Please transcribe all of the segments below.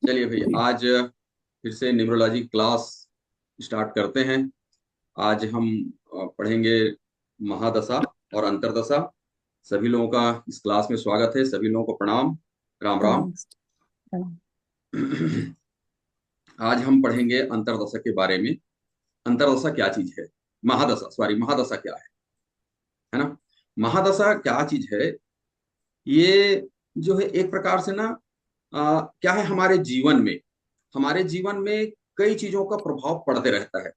चलिए भाई, आज फिर से न्यूमरोलॉजी क्लास स्टार्ट करते हैं। आज हम पढ़ेंगे महादशा और अंतरदशा। सभी लोगों का इस क्लास में स्वागत है। सभी लोगों को प्रणाम। राम राम। प्रणाम। प्रणाम। आज हम पढ़ेंगे अंतरदशा के बारे में। अंतरदशा क्या चीज है? महादशा, सॉरी, महादशा क्या है ना? महादशा क्या चीज है? ये जो है एक प्रकार से ना, क्या है, हमारे जीवन में कई चीजों का प्रभाव पड़ते रहता है।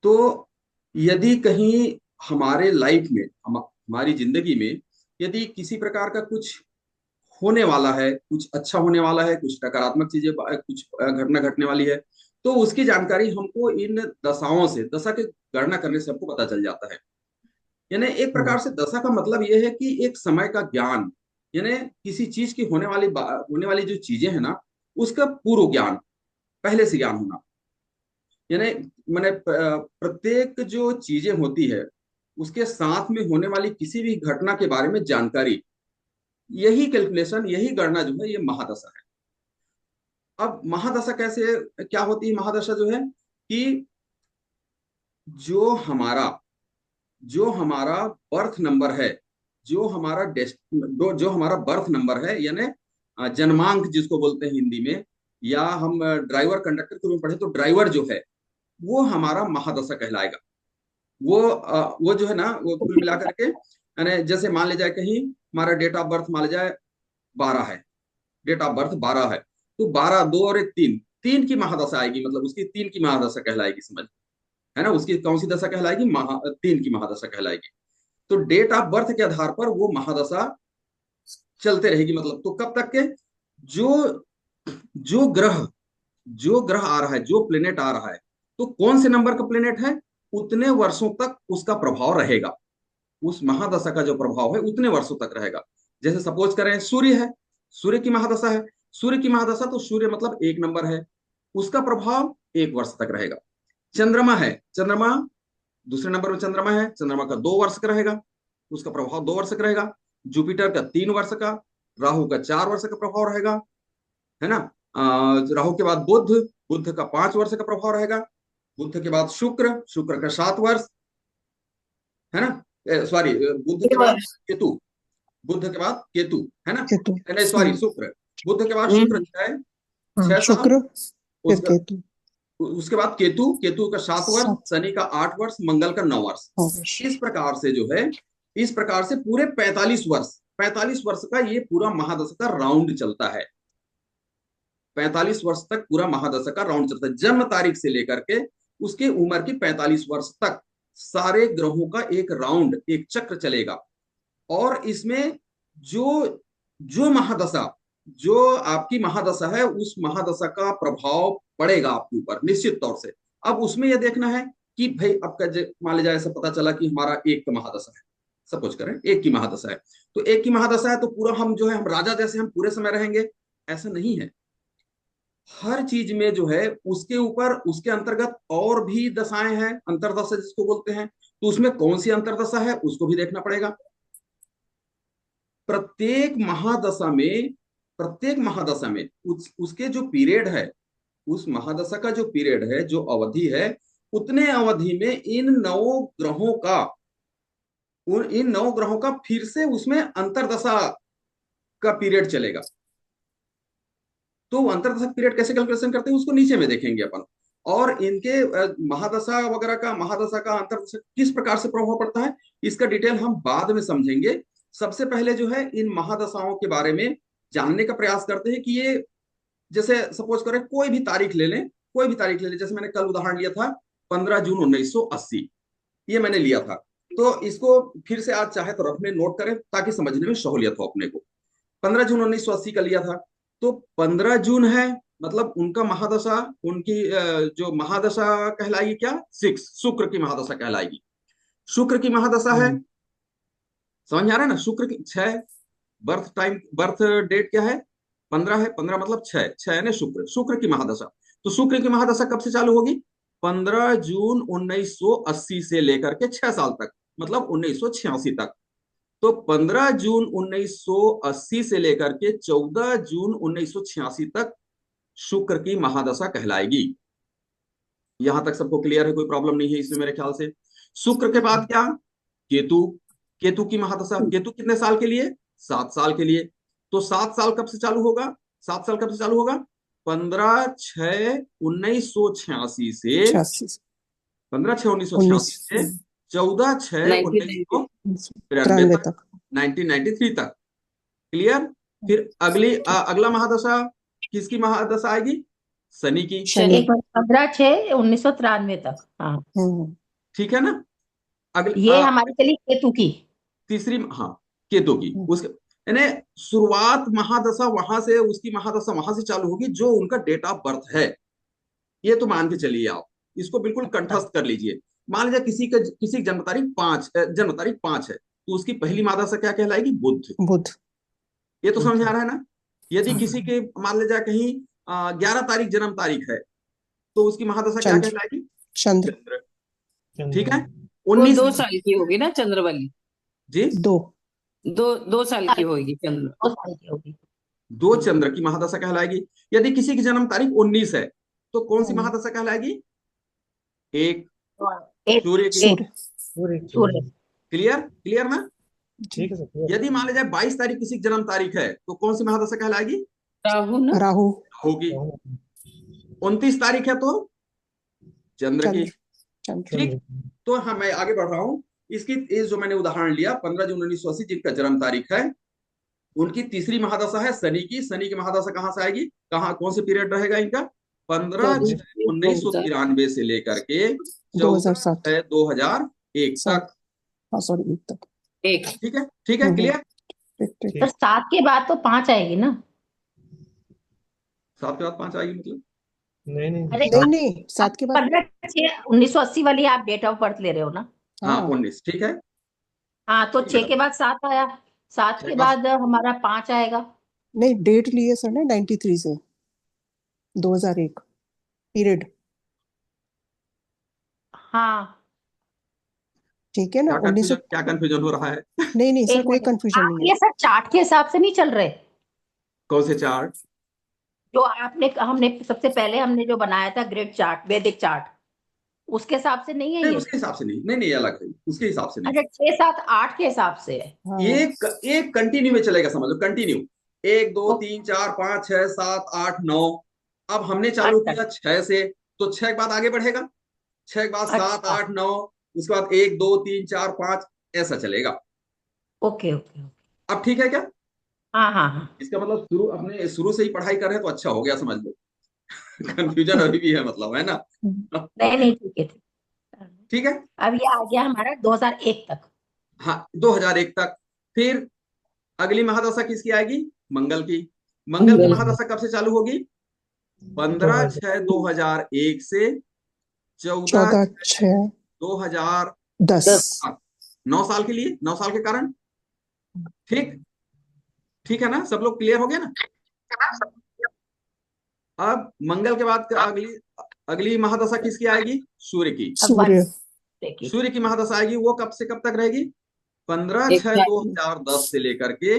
तो यदि कहीं हमारे लाइफ में, हमारी जिंदगी में यदि किसी प्रकार का कुछ होने वाला है, कुछ अच्छा होने वाला है, कुछ नकारात्मक चीजें, कुछ घटना घटने वाली है, तो उसकी जानकारी हमको इन दशाओं से, दशा के गणना करने से हमको पता चल जाता है। यानी एक प्रकार हम्म। से दशा का मतलब यह है कि एक समय का ज्ञान, यानी किसी चीज की होने वाली जो चीजें हैं ना, उसका पूर्व ज्ञान, पहले से ज्ञान होना। यानी मैंने प्रत्येक जो चीजें होती है उसके साथ में होने वाली किसी भी घटना के बारे में जानकारी, यही कैलकुलेशन, यही गणना जो है, ये महादशा है। अब महादशा कैसे, क्या होती है महादशा जो है कि जो हमारा जो हमारा बर्थ नंबर है, जो हमारा जो हमारा बर्थ नंबर है, यानी जन्मांक जिसको बोलते हैं हिंदी में, या हम ड्राइवर कंडक्टर के रूप में पढ़े तो ड्राइवर जो है, वो हमारा महादशा कहलाएगा। वो जो है ना, वो कुल मिलाकर के, यानी जैसे मान ले जाए कहीं हमारा डेट ऑफ बर्थ मान ले जाए 12 है, डेट ऑफ बर्थ 12 है, तो 12, 2 और 1, 3, तीन की महादशा आएगी, मतलब उसकी तीन की महादशा कहलाएगी, समझ, है ना? उसकी कौन सी दशा कहलाएगी? तीन की महादशा कहलाएगी। तो डेट ऑफ बर्थ के आधार पर वो महादशा चलते रहेगी। मतलब तो कब तक के, जो जो ग्रह जो ग्रह आ रहा है, जो प्लेनेट आ रहा है, तो कौन से नंबर का प्लेनेट है, उतने वर्षों तक उसका प्रभाव रहेगा। उस महादशा का जो प्रभाव है उतने वर्षों तक रहेगा। जैसे सपोज करें सूर्य है, सूर्य की महादशा है, सूर्य की महादशा, तो सूर्य मतलब एक नंबर है, उसका प्रभाव एक वर्ष तक रहेगा। चंद्रमा है, चंद्रमा दूसरे नंबर में चंद्रमा है, चंद्रमा का 2 वर्ष का रहेगा, उसका प्रभाव 2 वर्ष का रहेगा। जुपिटर का 3 वर्ष का, राहु का 4 वर्ष का प्रभाव रहेगा, है ना? राहु के बाद बुध, बुध का 5 वर्ष का प्रभाव रहेगा। बुध के बाद शुक्र, शुक्र का 7 वर्ष, है ना? सॉरी, बुध के बाद वर्ष। केतु, बुध के बाद केतु, है ना? केतु। नहीं सॉरी, शुक्र। बुध के बाद शुक्र हम्म। छह, हाँ, 6 साल। शुक्र। फिर उसका केतु। उसके बाद केतु, केतु का 7 वर्ष, सात। शनि का 8 वर्ष, मंगल का 9 वर्ष। वर्ष। इस प्रकार से जो है, इस प्रकार से पूरे 45 वर्ष, 45 वर्ष का ये पूरा महादशा का राउंड चलता है। 45 वर्ष तक पूरा महादशा का राउंड चलता है, जन्म तारीख से लेकर के उसके उम्र की 45 वर्ष तक सारे ग्रहों का एक राउंड, एक चक्र चलेगा। और इसमें जो जो महादशा, जो आपकी महादशा है, उस महादशा का प्रभाव पड़ेगा आपके ऊपर निश्चित तौर से। अब उसमें यह देखना है कि भाई आपका मान लीजिए ऐसा पता चला कि हमारा एक का महादशा है, सपोज करें एक की महादशा है, तो एक की महादशा है तो पूरा हम जो है, हम राजा जैसे हम पूरे समय रहेंगे, ऐसा नहीं है। हर चीज में जो है उसके ऊपर, उसके अंतर्गत और भी दशाएं हैं, अंतरदशा जिसको बोलते हैं, तो उसमें कौन सी अंतरदशा है उसको भी देखना पड़ेगा। प्रत्येक महादशा में, प्रत्येक महादशा में उसके जो पीरियड है, उस महादशा का जो पीरियड है, जो अवधि है, उतने अवधि में इन 9 ग्रहों का फिर से उसमें अंतरदशा का पीरियड चलेगा। तो अंतरदशा पीरियड कैसे कैलकुलेशन करते हैं उसको नीचे में देखेंगे अपन। और इनके महादशा वगैरह का, महादशा का अंतरदशा किस प्रकार से प्रभाव पड़ता है, इसका डिटेल हम बाद में समझेंगे। सबसे पहले जो है इन महादशाओं के बारे में जानने का प्रयास करते हैं कि ये, जैसे सपोज करें कोई भी तारीख ले लें, कोई भी तारीख ले लें, जैसे मैंने कल उदाहरण लिया था 15 जून 1980, ये मैंने लिया था। तो इसको फिर से आज चाहे तो रफ में नोट करें ताकि समझने में सहूलियत हो अपने को। 15 जून 1980 का लिया था, तो 15 जून है, मतलब उनका महादशा, उनकी जो महादशा कहलाएगी क्या, 6, शुक्र की महादशा कहलाएगी। शुक्र की महादशा है, हम्म। समझ में आ रहा है ना? शुक्र की 6, बर्थ टाइम, बर्थ डेट क्या है, 15 है, 15 मतलब 6, 6 यानी शुक्र, शुक्र की महादशा। तो शुक्र की महादशा कब से चालू होगी? 15 जून 1980 से लेकर के 6 साल तक, मतलब 1986 तक। तो 15 जून 1980 से लेकर के 14 जून 1986 तक शुक्र की महादशा कहलाएगी। यहां तक सबको क्लियर है, कोई प्रॉब्लम नहीं है इसमें मेरे ख्याल से। शुक्र के बाद क्या, केतु। केतु की महादशा, केतु कितने साल के लिए, 7 साल के लिए। तो 7 साल कब से चालू होगा, 7 साल कब से चालू होगा, 15/6/1986 से, 86 19 15/6/1986 से 14/6/1993 93 तक, तक। 1993 तक। क्लियर। फिर अगला महादशा किसकी महादशा आएगी, शनि की। शनि। एक मिनट, 15/6/1993 तक। हाँ, ठीक है ना। ये हमारी चली केतु की। तीसरी, हाँ, केतु की। उसके यानी शुरुआत महादशा वहां से, उसकी महादशा वहां से चालू होगी जो उनका डेट ऑफ बर्थ है। ये तो मान के चलिए आप, इसको बिल्कुल कंठस्थ कर लीजिए। मान लीजिए किसी की जन्म तारीख 5 है, तो उसकी पहली महादशा क्या कहलाएगी, बुध। बुध। ये तो समझ आ रहा है ना। यदि किसी के मान लीजिए कहीं 11 तारीख जन्म तारीख है, तो उसकी महादशा क्या चंद्र। कहलाएगी, चंद्र। चंद्र। ठीक है। वो 19 2 साल की होगी ना चंद्र वाली, जी, 2 2 साल की होगी चंद्र। 2 साल की होगी। 2 चंद्र की महादशा कहलाएगी। यदि किसी की जन्म तारीख 19 है, तो कौन सी महादशा कहलाएगी, एक एक सूर्य की। सूर्य। क्लियर, क्लियर ना। ठीक है सर। यदि मान लीजिए 22 तारीख किसी की जन्म तारीख है, तो कौन सी महादशा कहलाएगी, राहु ना, राहु। होगी। 29 तारीख है तो चंद्र की। चंद्र। ठीक। तो हाँ, मैं आगे बढ़ रहा हूँ। इसकी ये जो मैंने उदाहरण लिया, 15 जून 1980 जिनका जन्म तारीख है, उनकी तीसरी महादशा है शनि की। शनि की महादशा कहाँ से आएगी, कहाँ, कौन से पीरियड रहेगा इनका, 15/6/1993 से लेकर के 2007 14/6/2001 तक। हाँ सॉरी 1 तक। एक। ठीक है, ठीक है, क्लियर। तो 7 के बाद तो 5 आएगी ना। 7 के बाद 5 आएगी मतलब, नहीं नहीं अरे नहीं 7 के बाद 15/6/1980 वाली आप डेट ऑफ बर्थ ले रहे हो ना। हाँ 19, ठीक है। हाँ, तो ठीक है 6 के बाद 7 आया, 7 छह के के बाद हमारा 5 आएगा। नहीं डेट लिए सर ने 93 से 2001 पीरियड। हाँ, ठीक है ना। 1900 क्या कंफ्यूजन हो रहा है, नहीं सर एक कोई मिनट, कंफ्यूजन आप नहीं ये है। सब चार्ट के हिसाब से नहीं चल रहे। कौन से चार्ट, जो हमने सबसे पहले हमने जो बनाया था ग्रिड चार्ट, वैदिक चार्ट, उसके हिसाब से नहीं है नहीं ये। उसके हिसाब से नहीं, नहीं नहीं अलग है, उसके हिसाब से नहीं। अच्छा, 6 7 8 के हिसाब से है। हाँ। एक कंटिन्यू में चलेगा, समझ लो कंटिन्यू, 1 2 ओके। 3 4 5 6 7 8 9। अब हमने चालू अच्छा। किया 6 से, तो 6 के बाद आगे बढ़ेगा, 6 के बाद 7 अच्छा। 8 9, उसके बाद 1 2 3 4 5, ऐसा चलेगा। Okay okay. अब ठीक है क्या, हाँ हाँ हाँ, इसका मतलब अपने शुरू से ही पढ़ाई कर रहे हैं तो अच्छा हो गया, समझ लो। कंफ्यूजन अभी भी है मतलब, है ना। नहीं नहीं, ठीक है ठीक। ठीक है। अब ये आ गया हमारा 2001 तक। हाँ 2001 तक। फिर अगली महादशा किसकी आएगी, मंगल की। मंगल की महादशा कब से चालू होगी, 15/6/2001 से 14/6/10 14/2007। 9 साल के लिए, 9 साल के कारण। ठीक, ठीक है ना, सब लोग क्लियर हो गया ना। अब मंगल के बाद अगली अगली महादशा किसकी आएगी, सूर्य की। सूर्य। सूर्य की महादशा आएगी, वो कब से कब तक रहेगी, 15/6/2010 से लेकर के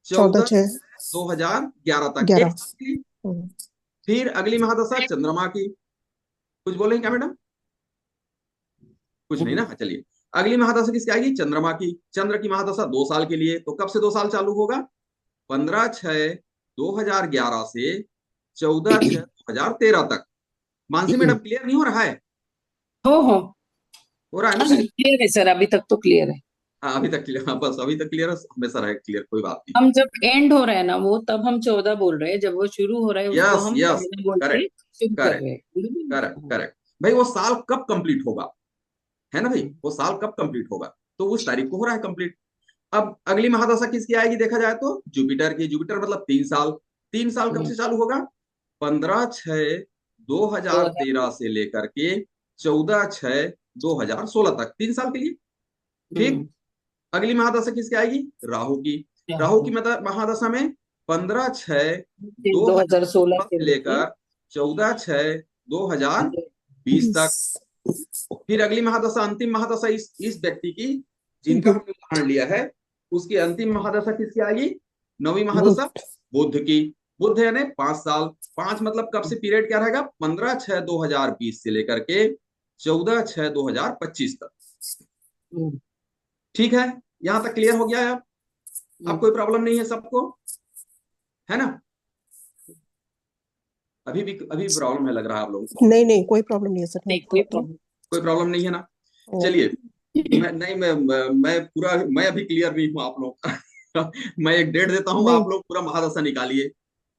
14/6/2011 तक, 11। 1 साल की। फिर अगली महादशा चंद्रमा की। कुछ बोलेंगे क्या मैडम, कुछ नहीं ना, चलिए। अगली महादशा किसकी आएगी, चंद्रमा की। चंद्र की महादशा 2 साल के लिए, तो कब से 2 साल चालू होगा, 15/6/2011 से 14/6/2013 तक। मानसी मैडम क्लियर नहीं हो रहा है, हो रहा है ना। क्लियर है सर, अभी तक तो क्लियर है। हाँ अभी तक क्लियर, हाँ बस अभी तक क्लियर है, हमेशा रहे क्लियर, कोई बात नहीं। हम जब एंड हो रहा है ना वो, तब हम 14 बोल रहे हैं, जब वो शुरू हो रहा है उसको यस हम यस, 14 बोल के करेक्ट शुरू कर करेक्ट रहे हैं। Correct correct. भाई वो साल कब कंप्लीट होगा, है ना भाई, वो साल कब कंप्लीट होगा, तो उस तारीख को हो रहा है कंप्लीट। अब अगली महादशा किसकी आएगी, देखा जाए तो जुपिटर की। जुपिटर मतलब 3 साल। 3 साल कब से चालू होगा, 15/6/2013 से लेकर के 14/6/2016 तक, 3 साल के लिए। ठीक। अगली महादशा किसकी आएगी, राहु की। राहु की महादशा में 15/6/2016 से लेकर 14/6/2020 तक। फिर अगली महादशा, अंतिम महादशा इस व्यक्ति की जिनका हमने उदाहरण लिया है, उसकी अंतिम महादशा किसकी आएगी, 9वीं महादशा बुध की। बुध यानी 5 साल। 5 मतलब कब से पीरियड क्या रहेगा? 15/6/2020 से लेकर के 14/6/2025 तक। हम्म, ठीक है, यहां तक क्लियर हो गया है? अब कोई प्रॉब्लम नहीं है सबको, है ना? अभी प्रॉब्लम है लग रहा है आप लोगों को। नहीं नहीं, कोई प्रॉब्लम नहीं है सर। नहीं कोई प्रॉब्लम। कोई प्रॉब्लम नहीं है ना? चलिए, मैं अभी क्लियर नहीं हूँ आप लोग का मैं एक डेट देता हूँ, नहीं आप लोग पूरा महादशा निकालिए।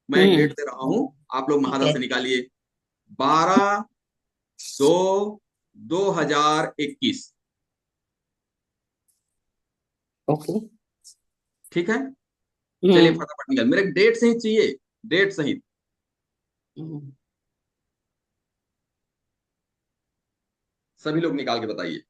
मैं एक हम्म, डेट दे रहा हूँ, आप लोग ठीक है। महादशा निकालिए। 12/2/2021। ओके। ठीक है, चलिए हम्म, फटाफट निकाल, मेरे डेट सहित चाहिए, डेट सहित। हम्म, सभी लोग निकाल के बताइए।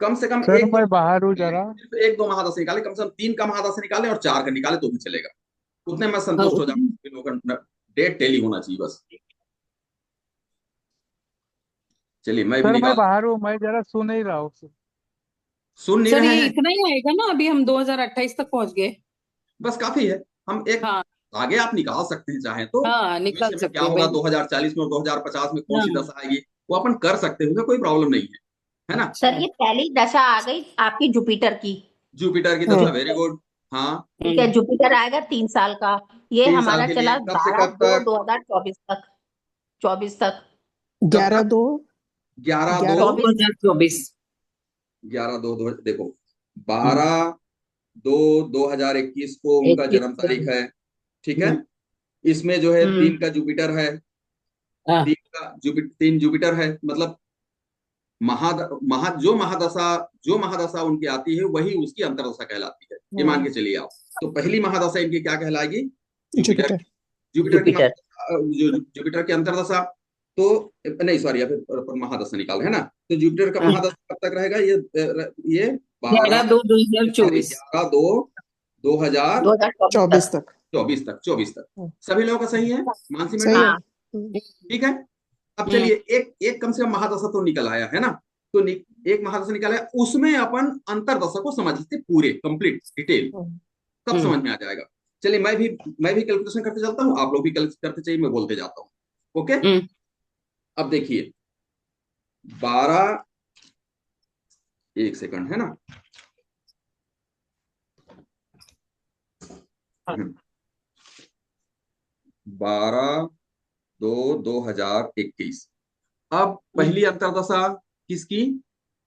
कम से कम सर एक दो, मैं बाहर हूँ जरा। सिर्फ एक दो महादशा निकाले, कम से कम 3 का महादशा निकाले और 4 का निकाले तो भी चलेगा। उतने मैं हाँ संतुष्ट हो जाऊंगा, डेट टेली होना चाहिए बस। चलिए मैं भी सर मैं निकाल, बाहर हूँ, मैं जरा सुन नहीं रहा हूँ सर। सुन नहीं सर रहे ये हैं? इतना ही आएगा ना, अभी हम 2028 तक पहुंच गए। बस काफी है। हम एक हाँ आगे आप निकाल सकते हैं चाहे तो, हाँ, निकाल भविष्य में क्या सकते हैं होगा भाई। 2040 में और 2050 में कौन सी हाँ दशा आएगी, वो अपन कर सकते हैं, उसमें कोई प्रॉब्लम नहीं है ना? सर ये पहली दशा आ गई आपकी जुपिटर की। जुपिटर की दशा, हम्म वेरी गुड। हाँ, ठीक है, जुपिटर आएगा 3 साल का। ये 3 साल हमारा के लिए चला कब से बारह कब दो तक? दो हजार चौबीस तक। 24 तक। कब ग्यारह तक? दो 11/2, 24। 2024। 11/2 देखो, 12/2/2021 को उनका जन्म 21। तारीख है। ठीक है, हम्म, इसमें जो है हम्म, 3 का जुपिटर है। हाँ 3 जुपिटर है, मतलब जो महादशा उनकी आती है वही उसकी अंतर्दशा कहलाती है, ये मान के चलिए आप। तो पहली महादशा इनकी क्या कहलाएगी? Jupiter Jupiter. की। जुपिटर की जुपिटर। जुपिटर की अंतर्दशा। तो नहीं सॉरी, या फिर महादशा निकाल रहे हैं ना, तो जुपिटर का हाँ। महादशा कब तक रहेगा? ये 12 सॉरी 11/2/2024। 2024 तक। 24 तक। 11/2/2024 तक हम्म, सभी लोगों का सही है? मानसी सही मैडम, है। हाँ। ठीक है। अब हम्म, चलिए, एक एक कम से कम महादशा तो निकल आया है ना, तो एक महादशा निकल आया, उसमें अपन अंतरदशा को समझते पूरे कंप्लीट डिटेल, हम्म, तब हम्म, समझ में आ जाएगा। चलिए मैं भी कैलकुलेशन करते चलता हूँ, आप लोग भी कैलकुलेट करते चाहिए, मैं बोलते जाता हूँ। ओके, हम्म, अब देखिए, 12, एक सेकंड है ना। 12/2/2021। अब हम्म, पहली अंतरदशा किसकी?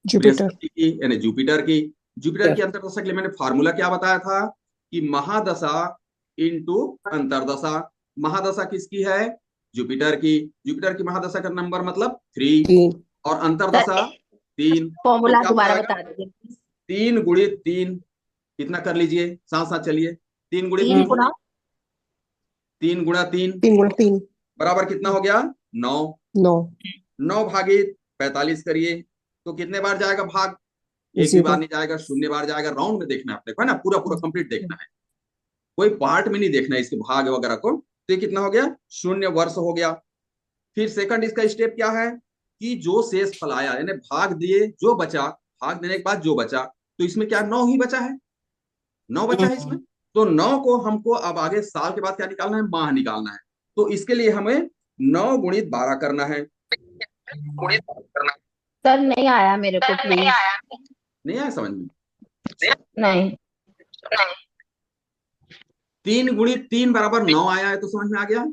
जुपिटर। बृहस्पति की, यानी जुपिटर की। जुपिटर की अंतर्दशा के लिए मैंने फार्मूला क्या बताया था कि महादशा इंटू अंतरदशा। महादशा किसकी है? जुपिटर की। जुपिटर की महादशा का नंबर मतलब 3, 3। और सर अंतरदशा 3। तो फॉर्मूला क्या हो दोबारा जाएगा? बता दीजिए प्लीज। 3 × 3, कितना कर लीजिए, साथ साथ चलिए। 3 × 3, 3 गुना। 3 × 3 3 × 3 बराबर कितना हो गया? 9। 9। 9/45 करिए, तो कितने बार जाएगा भाग? एक भी बार 0। नहीं जाएगा, शून्य बार जाएगा। राउंड में देखना है अपने को, है ना, पूरा पूरा कंप्लीट देखना है, कोई पार्ट में नहीं देखना है इसके भाग वगैरह को। तो ये कितना हो गया? 0 वर्ष हो गया। फिर सेकंड इसका स्टेप क्या है कि जो शेष फल आया, यानी भाग दिए जो बचा, भाग देने के बाद जो बचा, तो इसमें क्या 9 ही बचा है, 9 बचा है इसमें। तो 9 को हमको अब आगे साल के बाद क्या निकालना है? माह निकालना है। तो इसके लिए हमें 9 × 12 करना है। सर नहीं आया मेरे को प्लीज। नहीं आया समझ में? नहीं। 3 × 3 बराबर 9 आया है, तो समझ में आ गया।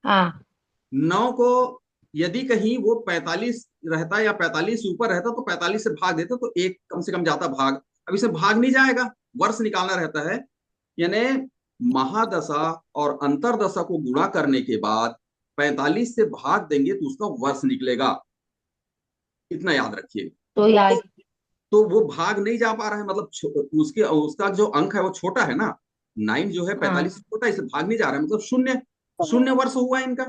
हाँ। 9 को यदि कहीं वो 45 रहता या 45 से ऊपर रहता तो 45 से भाग देता, तो एक कम से कम जाता भाग। अब इसे भाग नहीं जाएगा, वर्ष निकालना रहता है। यानी महादशा और अंतरदशा को गुणा करने के बाद 45 से भाग देंगे तो उसका वर्ष निकलेगा, इतना याद रखिए। तो यार। तो वो भाग नहीं जा पा रहा है, मतलब उसके उसका जो अंक है वो छोटा है ना, 9 जो है हाँ। 45 से छोटा, इसे भाग नहीं जा रहा है, मतलब शून्य, शून्य वर्ष हुआ है इनका।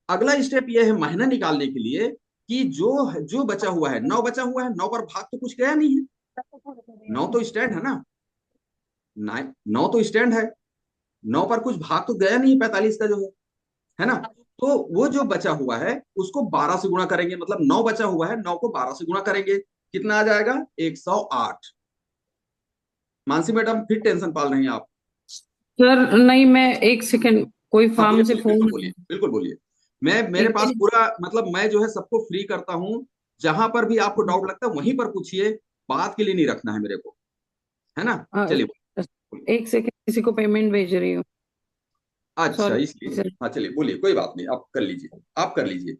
अगला स्टेप ये है महीना निकालने के लिए कि जो जो बचा हुआ है, 9 बचा हुआ है, 9 पर भाग तो कुछ गया नहीं है, 9 तो स्टैंड है ना, 9 तो स्टैंड है, 9 पर कुछ भाग तो गया नहीं 45 का जो है ना। तो वो जो बचा हुआ है उसको 12 से गुणा करेंगे, मतलब 9 बचा हुआ है, 9 को 12 से गुणा करेंगे, कितना आ जाएगा? 108। मानसी मैडम फिर टेंशन पाल रही हैं आप। सर नहीं, मैं एक सेकंड, कोई हाँ फार्म से बोलिए, बिल्कुल फोन। बोलिए, बिल्कुल बोलिए। मैं, मेरे पास एक पूरा, मतलब मैं जो है सबको फ्री करता हूँ। जहां पर भी आपको डाउट लगता है वहीं पर पूछिए, बात के लिए नहीं रखना है मेरे को, है ना? चलिए बोलिए। एक सेकंड, किसी को पेमेंट भेज रही हूँ। अच्छा, सॉरी इसलिए सर। हाँ, चलिए बोलिए, कोई बात नहीं, आप कर लीजिए, आप कर लीजिए।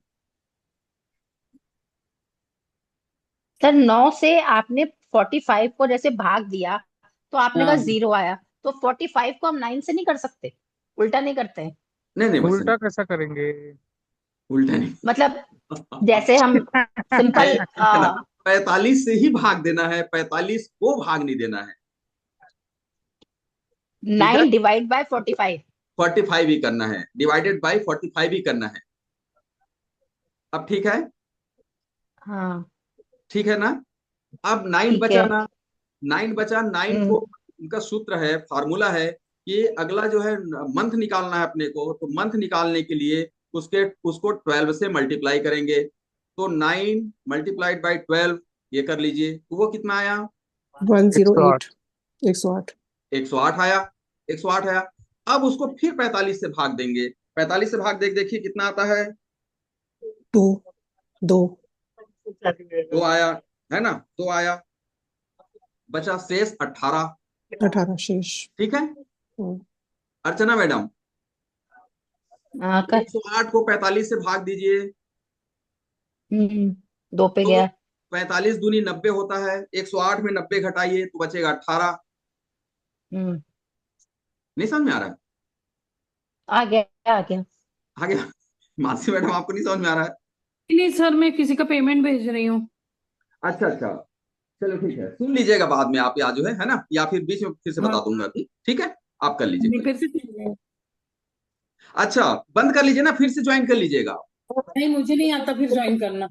सर 9 से आपने 45 को जैसे भाग दिया तो आपने कहा हाँ, 0 आया, तो 45 को हम 9 से नहीं कर सकते? उल्टा नहीं करते हैं? नहीं नहीं वैसे नहीं, उल्टा कैसा करेंगे? उल्टा नहीं। मतलब जैसे हम सिंपल है ना, 45 से ही भाग देना है, 45 को भाग नहीं देना है। ठीक है, 9 ÷ 45। 45 ही करना है, डिवाइडेड बाई 45 ही करना है। अब ठीक है, हाँ ठीक है ना? अब 9 ठीक बचा है। ना, 9 बचा, 9 को, हम्म। इनका सूत्र है, फार्मूला है कि अगला जो है मंथ निकालना है अपने को, तो मंथ निकालने के लिए उसके उसको 12 से मल्टीप्लाई करेंगे। तो 9 मल्टीप्लाइड बाई 12, ये कर लीजिए, तो वो कितना आया? 108, 108। 108 आया, 108 आया। अब उसको फिर 45 से भाग देंगे, 45 से भाग देख, देखिए कितना आता है? 2, 2। 2 आया, है ना? 2 आया, बचा शेष 18। 18 शेष। ठीक है हम्म, अर्चना मैडम, हाँ कर। 108 को 45 से भाग दीजिए, 2 पे तो गया। 45 दूनी 90 होता है, 108 में 90 घटाइए तो बचेगा 18। हम्म। नहीं समझ में आ रहा है? आ गया आ गया। आगे मानसी मैडम, आपको नहीं समझ में आ रहा है? नहीं सर, मैं किसी का पेमेंट भेज रही हूँ। अच्छा अच्छा, चलो ठीक है, सुन लीजिएगा बाद में आप, या जो है ना, या फिर बीच में फिर से हाँ, बता दूंगा अभी, ठीक है? आप कर लीजिए नहीं कोई। फिर से भेज रही हूँ। अच्छा, बंद कर लीजिए ना, फिर से ज्वाइन कर लीजिएगा। नहीं, मुझे नहीं आता फिर ज्वाइन करना।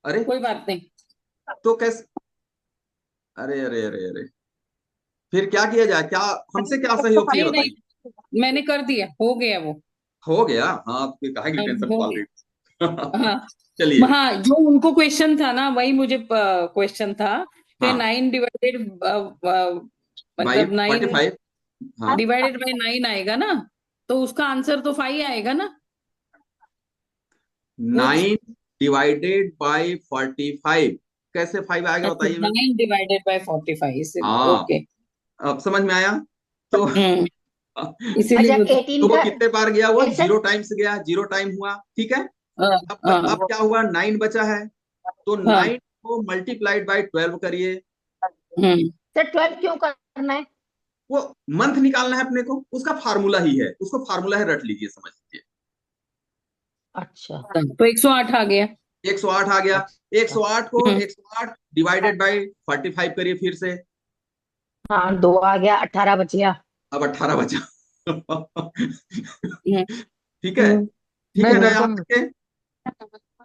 अरे, कोई बात नहीं। तो कैसे? अरे अरे अरे अरे, फिर क्या किया जाए, क्या हमसे क्या सहयोग चाहिए नहीं बताइए? नहीं, मैंने कर दिया, हो गया वो। हो गया, हाँ, तो फिर काहे की हाँ, टेंशन हो पाल गया। रही? हाँ चलिए। हाँ, जो उनको क्वेश्चन था ना, वही मुझे क्वेश्चन था कि हाँ, 9 डिवाइडेड, बाई मतलब फोर्टी 9 फाइव हाँ, डिवाइडेड बाय 9 आएगा ना, तो उसका आंसर तो 5 आएगा ना। वो 9 डिवाइडेड बाई 45, कैसे 5 आएगा अच्छा, बताइए मेरे 9 डिवाइडेड बाय 45 को? हाँ, ओके। अब समझ में आया? तो हम्म, अच्छा इसीलिए वो 18 तो वो का। कितने बार गया? वो सर 0 टाइम्स गया, 0 टाइम हुआ, ठीक है। हाँ अब हाँ क्या हुआ? 9 बचा है, तो हाँ। 9 को मल्टीप्लाइड बाई 12 करिए। हम्म, सर 12 क्यों करना है? वो मंथ निकालना है अपने को, उसका फार्मूला ही है, उसको फार्मूला है, रट लीजिए, समझ लीजिए। अच्छा तो 108 आ गया। 108 आ गया, अच्छा। 108 को हम्म 108 डिवाइडेड बाई 45 करिए फिर से। हाँ 2 आ गया, 18 बच गया। अब 18 बचा। हम्म ठीक है, हम्म, ठीक नहीं है ना मेरे को यहाँ तक के?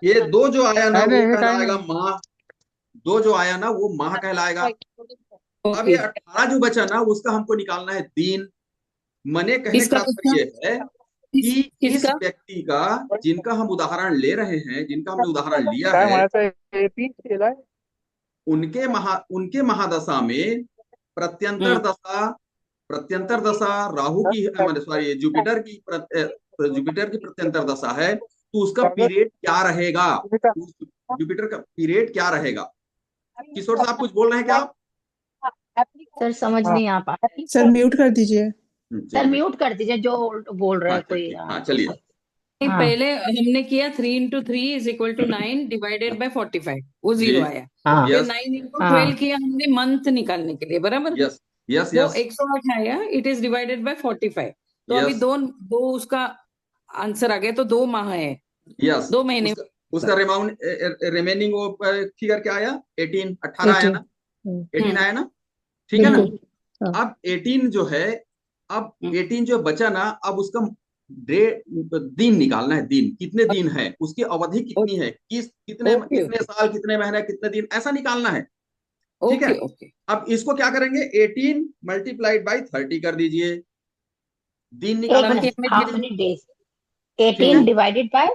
ये दो जो आया ना है वो नहीं, टाइम कहलाएगा नहीं। माह, दो जो आया ना वो माह कहलाएगा। अब ये ओके। 18 जो बचा ना उसका हमको निकालना है दिन। मने कहने किसका का किसका तात्पर्य ये है किस कि इस किसका व्यक्ति का, जिनका हम उदाहरण ले रहे हैं, जिनका हमने उदाहरण लिया टाइम है, आया था 18 खेला है। उनके महादशा में प्रत्यंतर हम्म दशा, प्रत्यंतर दशा राहु की, सॉरी, जुपिटर की प्रत्यंतर दशा है, तो उसका पीरियड क्या रहेगा? उस जुपिटर का पीरियड क्या रहेगा? किशोर साहब कुछ बोल रहे हैं क्या आप? सर समझ हाँ, नहीं आ पा रही। सर म्यूट कर दीजिए। सर चलिए, म्यूट कर दीजिए जो बोल रहा हाँ है कोई। चलिए, हाँ हाँ चलिए। दूसरा। नहीं, हाँ पहले हमने किया 3 into 3 is equal to 9 divided by 45, वो जी, 0 आया। हाँ फिर यस 9 इंटू हाँ 12 किया हमने मंथ निकालने के लिए, बराबर। यस यस वो यस 108 आया, इट इज डिवाइडेड बाय 45। तो अभी यस दो दो उसका आंसर आ गया, तो 2 माह है, यस 2 महीने। उसका उसका रिमेनिंग वो फिगर क्या आया? 18, 18 आया 18। ना? 18 हम्म आया ना? ठीक है ना? बिल्कुल। हाँ। अब 18 जो है, अब हम्म, 18 जो बचा ना, अब उसका डे, दिन निकालना है, दिन कितने दिन है, उसकी अवधि कितनी है, कितने ओके कितने साल, कितने महीने, कितने दिन, ऐसा निकालना है। ठीक है, ओके ओके। अब इसको क्या करेंगे? 18 मल्टीप्लाइड बाई 30 कर दीजिए, दिन एक निकालना है। मिनट, ताकि हमें हाउ दिन मेनी डेज? ठीक 18 है, डिवाइडेड बाय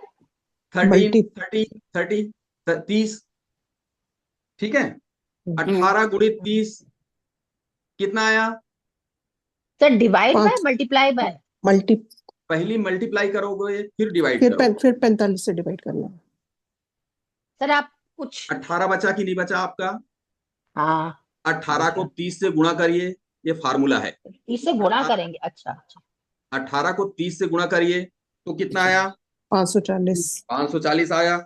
13 मल्टी 30 30 30, ठीक है, 18 गुणित 30 कितना आया? Sir divide by 5 multiply by multi पहली मल्टीप्लाई करोगे फिर डिवाइड करोगे। फिर 45 से डिवाइड करना। सर आप कुछ 18 बचा कि नहीं बचा आपका? हाँ 18 को 30 से गुणा करिए, ये फार्मूला है। इससे गुणा 18 करेंगे, अच्छा अच्छा 18 को 30 से गुणा करिए तो कितना आया? 540 540 आया।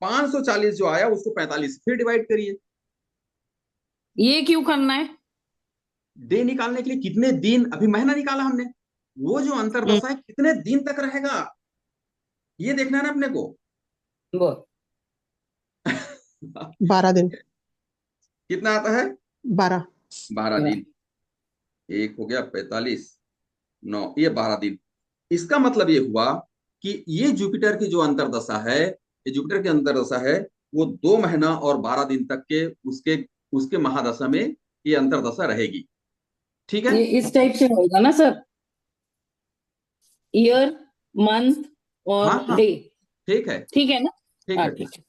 540 जो आया उसको 45 से फिर डिवाइड करिए। ये क्यों करना है? डे निकालने के लिए कितने दिन, अभी महीना निकाला हमने, वो जो अंतरदशा है कितने दिन तक रहेगा ये देखना है ना अपने को। वो 12 दिन कितना आता है? 12 12 दिन। एक हो गया 45, 9, ये 12 दिन। इसका मतलब ये हुआ कि ये जुपिटर की जो अंतरदशा है, ये जुपिटर की अंतरदशा है, वो 2 महीना और 12 दिन तक के उसके उसके महादशा में ये अंतरदशा रहेगी। ठीक है, ये इस टाइप से होगा ना सर, ईयर, मंथ हाँ और हाँ, डे, ठीक है, ठीक है ना? ठीक हाँ है, ठीक है।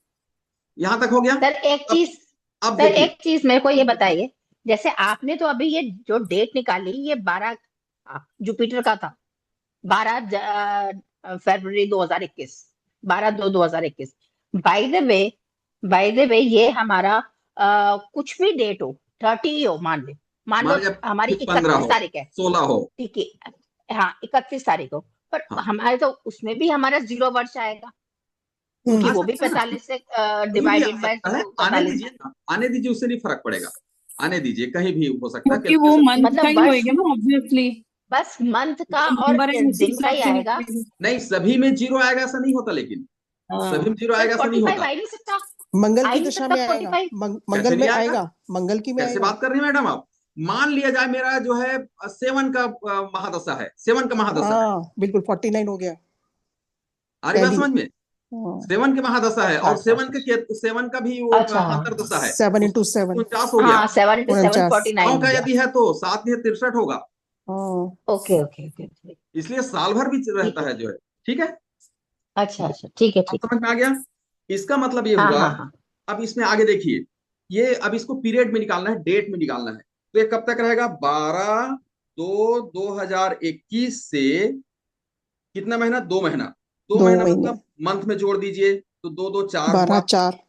यहां तक हो गया। सर एक अब चीज अब सर देखिए, एक चीज मेरे को ये बताइए, जैसे आपने तो अभी ये जो डेट निकाली ये 12 जुपिटर का था, 12 फरवरी 2021, 12/2/2021। बाय द वे ये हमारा कुछ भी डेट हो, 30 हो, मान लो मान लिया हमारी फिर 15 31 हो, तारीख है, 16 हो। ठीक है, हाँ 31 तारीख हो, पर हाँ, हमारे तो उसमें भी हमारा 0 वर्ष आएगा, क्योंकि आ वो भी सकता है ना, 45 से कहीं भी आ डिवाइडेड बाय सकता है, आने 45, दीजिए ना, आने दीजिए, उससे नहीं फर्क पड़ेगा। आने दीजिए, कहीं भी हो सकता है क्योंकि वो जैसे। मंथ का मतलब ही वर्ष होएगा ना ऑब्वियसली, बस मंथ का जो और नंबर है उसी दिन का हिसाब ही से आएगा। निकलेगा। नहीं, सभी में जीरो आएगा ऐसा नहीं होता, लेकिन सभी में हाँ जीरो सर आएगा ऐसा नहीं 45 होता। आ ही नहीं सकता, मंगल आ की ही नहीं दशा सकता में आएगा 45। कैसे मंगल नहीं में आएगा? आएगा, मंगल की में कैसे आएगा। बात कर रही हैं मैडम आप? मान लिया जाए मेरा जो है 7 का महादशा है, 7 का महादशा है, हाँ बिल्कुल 49 हो गया आ रही बात पहली। समझ में? हाँ 7 के महादशा है अच्छा और अच्छा 7 अच्छा के 7 का भी वो अच्छा, हाँ हाँ अंतरदशा है, 7 तो इंटू 7 7 49 हो गया। हाँ 7 into 7 49। 49 9 हो का गया। यदि है तो 7 में 63 होगा। हाँ ओके ओके ओके ओके, इसलिए साल भर भी ठीक रहता है, है जो है। ठीक है, अच्छा अच्छा, ठीक है अब ठीक है, समझ में आ गया। इसका मतलब ये हाँ हुआ। हाँ हाँ। अब इसमें आगे देखिए, ये अब इसको पीरियड में निकालना है, डेट में निकालना है, तो ये कब तक रहेगा? 12/2/2021 से कितना महीना? 2 महीना। दो 2 महीना महीने मतलब मंथ में जोड़ दीजिए तो 2 2 4 12 हुआ, 4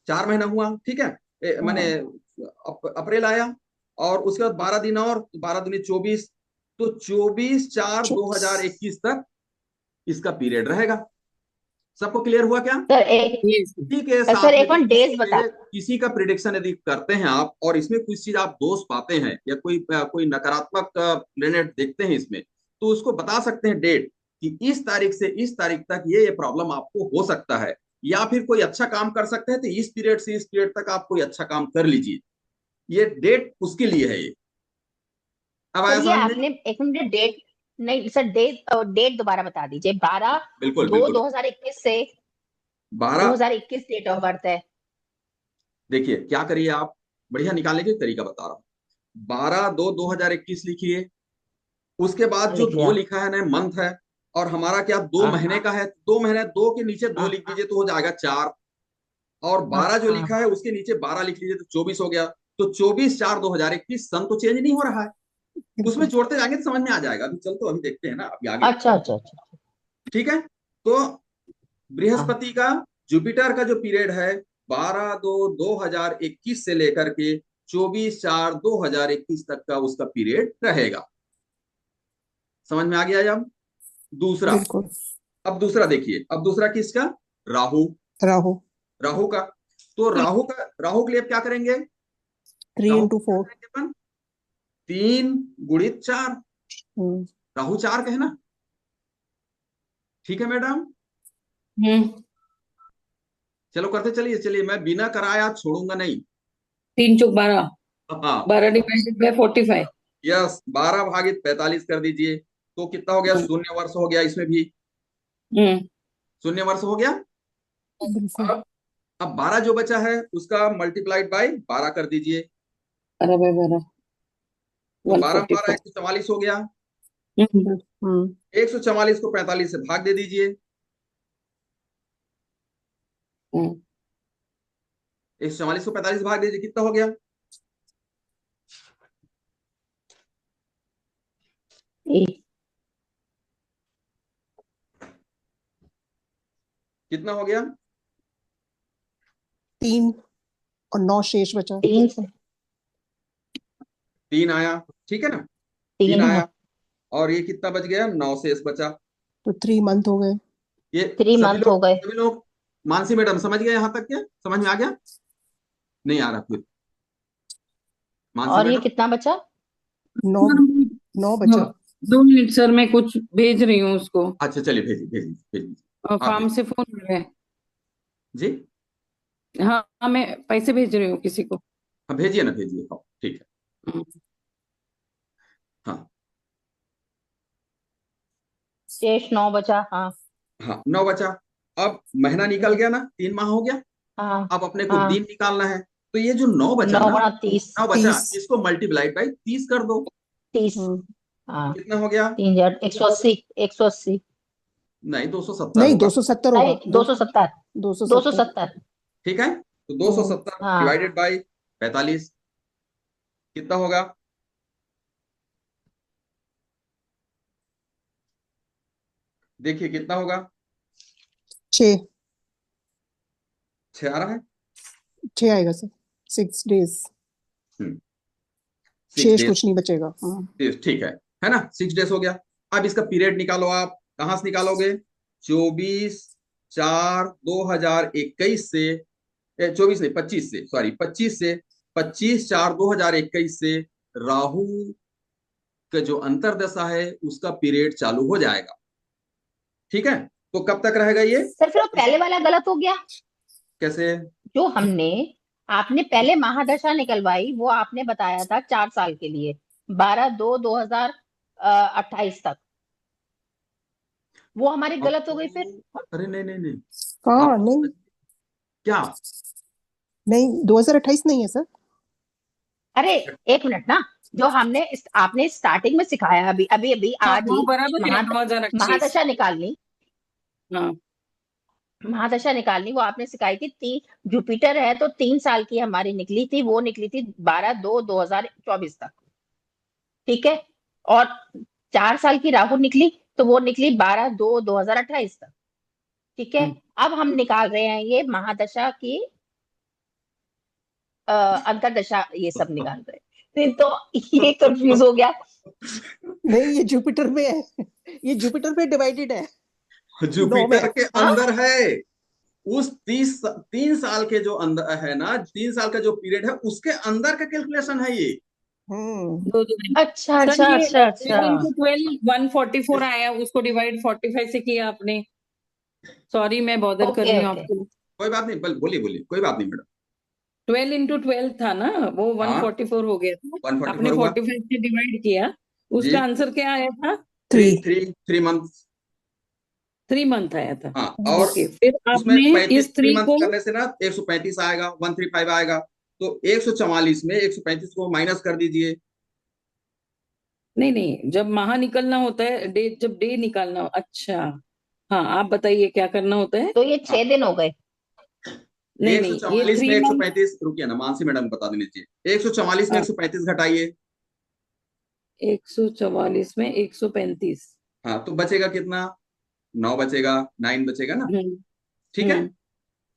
4 महीना हुआ। ठीक है, माने हाँ अप्रैल आया और उसके बाद 12 दिन और 12 दूनी 24, तो 24/4/2021 तक इसका पीरियड रहेगा। सबको क्लियर हुआ क्या? सर एक यस इसी के सर साथ एक यदि और डेज बता, किसी का प्रिडिक्शन यदि करते हैं आप और इसमें कुछ चीज आप दोष पाते हैं या कोई नकारात्मक प्लेनेट देखते हैं इसमें, तो उसको बता सकते हैं डेट कि इस तारीख से इस तारीख तक ये प्रॉब्लम आपको हो सकता है, या फिर कोई अच्छा काम कर सकते हैं तो इस पीरियड से इस पीरियड तक आप कोई अच्छा काम कर लीजिए। ये डेट उसके लिए है ये। अब सर आया ये समझ में? आपने एक मिनट डेट, नहीं सर डेट दोबारा बता दीजिए, 12 बिल्कुल 2 बिल्कुल। 2021 से 12, 2021 डेट ऑफ बर्थ है। देखिए क्या करिए आप, बढ़िया निकालने का तरीका बता रहा हूँ। 12/2/2021 लिखिए, उसके बाद जो लिख 2 लिया, लिखा है ना, मंथ है, और हमारा क्या 2 हाँ महीने का है, 2 महीने, 2 के नीचे 2 हाँ लिख दीजिए तो हो जाएगा 4, और हाँ 12 जो हाँ, लिखा है उसके नीचे 12 लिख लीजिए तो 24 हो गया। तो 24/4/2021, सन तो चेंज नहीं हो रहा है, उसमें बिल्कुल जोड़ते जाएंगे तो समझ में आ जाएगा। अभी चल, तो अभी देखते हैं ना अभी आगे। अच्छा अच्छा अच्छा, ठीक है, तो हाँ बृहस्पति का, जुपिटर का जो पीरियड है 12/2/2021 से लेकर के 24/4/2021 तक का उसका पीरियड रहेगा। समझ में आ गया जब? दूसरा, बिल्कुल। अब दूसरा देखिए, अब दूसरा किसका? राहु। राहु राहु का, तो राहु के लिए अब क्या करेंगे? 3 राहु इंटू क्या 4 करेंगे अपन? 3 × 4। राहु 4 का है ना? ठीक है मैडम, हम्म, चलो करते चलिए, चलिए मैं बिना कराया छोड़ूंगा नहीं। 3 चौक 12, हाँ, 12 डिवाइडेड बाय 45। यस, 12/45 कर दीजिए तो कितना हो गया? शून्य वर्ष हो गया इसमें भी, हम्म, शून्य वर्ष हो गया। बिल्कुल। अब 12 जो बचा है उसका मल्टीप्लाइड बाय 12 कर दीजिए, 12 बाय 12, तो 12 12 144। 144 हो गया। हम्म 144 को 45 से भाग दे दीजिए। 144 को 45 से भाग दीजिए, कितना हो गया? कितना हो गया? 3 और 9 शेष बचा। 3 आया, ठीक है ना? 3 3 आया, और ये कितना बच गया? 9 शेष बचा। तो 3 मंथ हो गए। ये 3 मंथ हो गए। सभी लोग, मानसी मैडम समझ गए यहाँ तक? क्या समझ में आ गया? नहीं आ रहा फिर? मानसी और ये मैडम, कितना बचा? 9 9 बचा। 2 मिनट सर, मैं कुछ भेज रही हूँ उसको। अच्छा चलिए, भेजिए भेजिए भेजिए। आप फार्म से फोन आ रहा है। जी, हाँ हाँ, मैं पैसे भेज रही हूँ किसी को। हाँ भेजिए ना, भेजिए। हाँ ठीक है। हम्म। हाँ शेष 9 बचा। हाँ हाँ, 9 बचा। अब महीना निकल गया ना, 3 माह हो गया। हाँ अब अपने को हाँ। दिन निकालना है। तो ये जो 9 बचा 9 ना, गुणा 30। 9 बचा, 30। इसको मल्टीप्लाई बाई 30 कर दो। 30। हम्म हाँ, कितना हो गया? 180। 180 नहीं, 270 नहीं, होगा। 270 होगा। नहीं, 270। 270। 270। ठीक है, तो 270 हाँ, डिवाइडेड बाई 45 कितना होगा? देखिए कितना होगा? 6 6 आ रहा है। 6 आएगा सर। 6 डेज। 6 शेष डेज, कुछ नहीं बचेगा। ठीक है ना? 6 डेज हो गया। अब इसका पीरियड निकालो। आप कहां से निकालोगे? 24/4/2021 से, 24 नहीं 25 से, सॉरी 25 से, 25/4/2021 से राहु का जो अंतरदशा है उसका पीरियड चालू हो जाएगा। ठीक है, तो कब तक रहेगा ये? सर फिर वो पहले वाला गलत हो गया। कैसे? जो आपने पहले महादशा निकलवाई, वो आपने बताया था 4 साल के लिए, 12/2/2028 तक। वो हमारी गलत हो गई फिर। अरे नहीं नहीं नहीं, हाँ आप नहीं क्या? नहीं, 2028 नहीं है सर। अरे एक मिनट ना, जो आपने स्टार्टिंग में सिखाया, अभी अभी अभी हाँ आज वो ही बराबर है, 2028। महादशा निकालनी। हाँ महादशा निकालनी वो आपने सिखाई थी। जुपिटर है तो 3 साल की हमारी निकली थी, वो निकली थी 12/2/2024 तक। ठीक है। और 4 साल की राहु निकली तो वो निकली 12/2/2028 तक। ठीक है। अब हम निकाल रहे हैं ये महादशा की अंतरदशा, ये सब निकाल रहे हैं। तो ये कंफ्यूज हो गया। नहीं, ये जुपिटर में है। ये जुपिटर में डिवाइडेड है। 9 में। जुपिटर के हाँ? अंदर है। उस 3 साल के जो अंदर है ना, 3 साल का जो पीरियड है उसके अंदर का कैलकुलेशन है ये। हम्म 2 दिन। अच्छा सर अच्छा ये अच्छा अच्छा। 12 144 आया, उसको डिवाइड 45 से किया आपने। सॉरी, मैं बॉदर कर ओके रही हूँ ओके। आपको। कोई बात नहीं, बोलिए बोलिए, कोई बात नहीं मैडम। 12 × 12 था ना, वो हाँ, 144 हो गया था। 144 आपने हुआ 45 से डिवाइड किया। जी। उसका आंसर क्या आया था? 3। 3 मंथ। 3 मंथ आया था। हाँ, और ओके, फिर उसमें आपने 35 इस 3 3 मंथ को, करने से ना 135 आएगा, 135 आएगा। तो 144 में 135 को माइनस कर दीजिए। नहीं नहीं, जब माह निकलना होता है, डे, जब डे निकालना अच्छा। हाँ आप बताइए क्या करना होता है। तो ये हाँ, 6 दिन हो गए। नहीं नहीं, ये 144 में 3 मंथ। 135, रुकिए ना, मानसी मैडम बता देने चाहिए। 144 में 135 घटाइए। 144 में 135। हाँ, तो बचेगा कितना? 9 बचेगा, 9 बचेगा ना। हम्म ठीक है। हम्म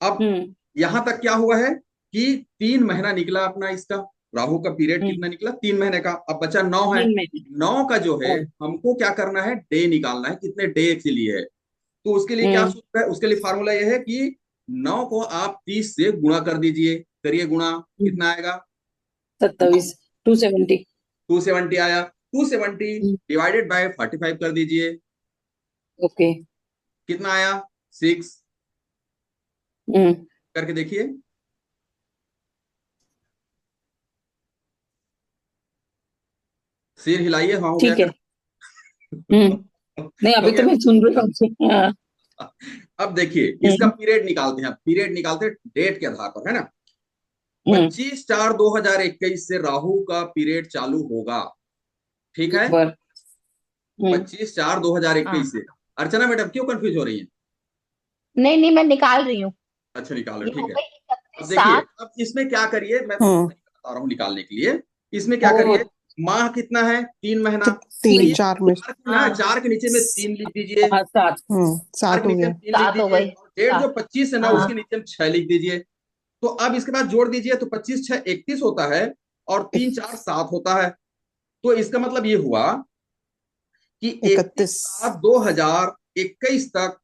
अब हम्म यहां तक क्या हुआ है कि 3 महीना निकला अपना इसका। राहु का पीरियड हम्म। कितना निकला? 3 महीने का। अब बचा 9 है। 3 महीने। 9 का जो है हाँ, हमको क्या करना है? डे निकालना है, कितने डे के लिए है। तो उसके लिए क्या हम्म सूत्र है? उसके लिए फार्मूला यह है कि 9 को आप 30 से गुणा कर दीजिए। करिए गुणा, कितना आएगा? 27, 270। 270 आया। 270 डिवाइडेड बाय 45 कर दीजिए। ओके। कितना आया? 6। हम्म करके देखिए। सिर हिलाइए। हाँ, हो गया ठीक है। क्या? नहीं, हो अभी तो गया। मैं सुन रही हूँ। हाँ। अब देखिए इसका हम्म पीरियड निकालते हैं। पीरियड निकालते हैं डेट के आधार पर, है ना? हम्म 25/4/2021 से राहु का पीरियड चालू होगा। ठीक है। एक बार। हम्म 25/4/2021 हाँ से। अर्चना मैडम क्यों कंफ्यूज हो रही है? नहीं नहीं, मैं निकाल रही हूँ। अच्छा निकालो, ये हो ठीक है। गई अब 31 देखिए, 7। अब इसमें क्या करिए, मैं हम्म बता रहा हूँ निकालने के लिए। इसमें क्या करिए, बहुत माह कितना है, 3 महीना। तो तीन ये चार में 4 की ना, हाँ 4 के नीचे में 3 लिख दीजिए। 7 4 सात के हो नीचे गया। में 3 लिख 7 हो दीजिए, गई। और डेट जो 7। 25 है ना, हाँ उसके नीचे में 6 लिख दीजिए। तो अब इसके बाद जोड़ दीजिए, तो 25×6 = 31 होता है, और 3×4 = 7 होता है। तो इसका मतलब ये हुआ कि 31 31/7/2021 तक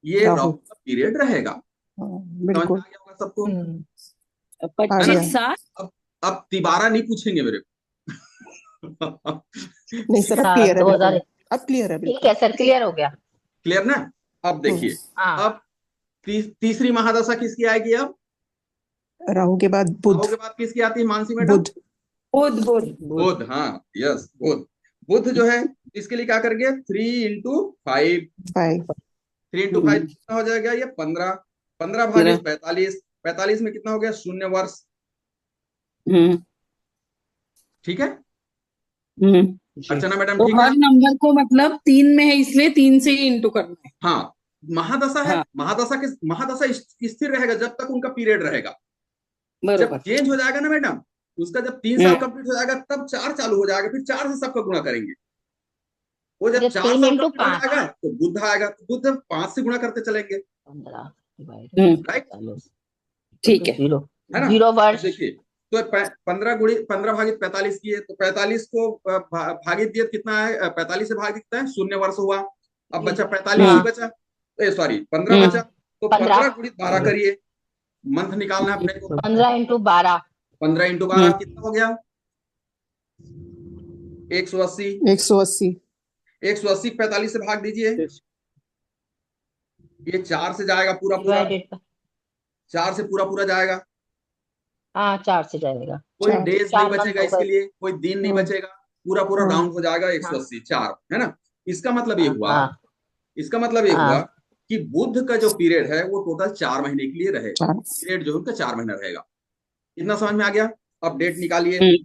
ये राहु राहु। का पीरियड रहेगा। हाँ, समझ में बिल्कुल आ गया होगा सबको, हम्म आ है ना? गया। 25/7 अब तिबारा नहीं पूछेंगे मेरे को। नहीं ठीक सर, है, अब सात क्लियर है दो बिल्कुल। हजार अब क्लियर है ठीक बिल्कुल। है सर, क्लियर हो गया। क्लियर ना? अब हम्म देखिए, हाँ अब तीसरी महादशा किसकी आएगी अब? राहु के बाद राहु बुध। के बाद किसकी आती है मानसी मैडम? बुध। बुध बुध बुध बुध, हाँ, यस, बुध। बुध जो है, इसके लिए क्या करेंगे, 3×5। 5। 3×5 हम्म कितना हो जाएगा, ये 15। 15 भागे 15 45। 45 में कितना हो गया, 0 वर्ष। हम्म ठीक है, जी। अर्चना मैडम, तो ठीक है। हर नंबर को मतलब 3 में है, इसलिए 3 से ही इंटू करना है। हाँ, महादशा है, हाँ महादशा स्थिर रहेगा जब तक उनका पीरियड रहेगा। जब बरोबर। चेंज हो जाएगा ना मैडम, उसका जब 3 साल हम्म कंप्लीट हो जाएगा, तब 4 चालू हो जाएगा, फिर 4 से सबका गुणा करेंगे। वो जब अच्छा, 4 3 साल इंटू कंप्लीट हो 5। जाएगा तो बुध आएगा, तो बुध 5 से गुणा करते चलेंगे। 15 डिवाइडेड हम्म 45 ठीक है। जीरो। है ना? 0 अब वर्ष। देखिए, तो 15 भागित 45 की है, तो 45 को भागित दिए, कितना है, 45 से भाग कितना है, 0 वर्ष हुआ। अब बचा 45 ही हाँ बचा, सॉरी 15 हम्म बचा। तो 15। 15×12 करिए, मंथ निकालना है अपने को। 15×12। 15×12 हम्म कितना हो गया, 180। 180। 180 45 से भाग दीजिए, ये 4 से जाएगा पूरा पूरा। डिवाइडेड। 4 से पूरा पूरा जाएगा, हाँ 4 से जाएगा। कोई 4। डेज नहीं 4 मंथ बचेगा हो इसके गए। लिए, कोई दिन नहीं हम्म बचेगा। पूरा पूरा हम्म राउंड हो जाएगा, हाँ 180 4, है ना? इसका मतलब ये हाँ हुआ, हाँ इसका मतलब ये हुआ हाँ। कि बुध का जो पीरियड है वो टोटल 4 महीने के लिए रहे, 4। पीरियड जो है उनका 4 महीना रहेगा। इतना समझ में आ गया? अब डेट निकालिए, हम्म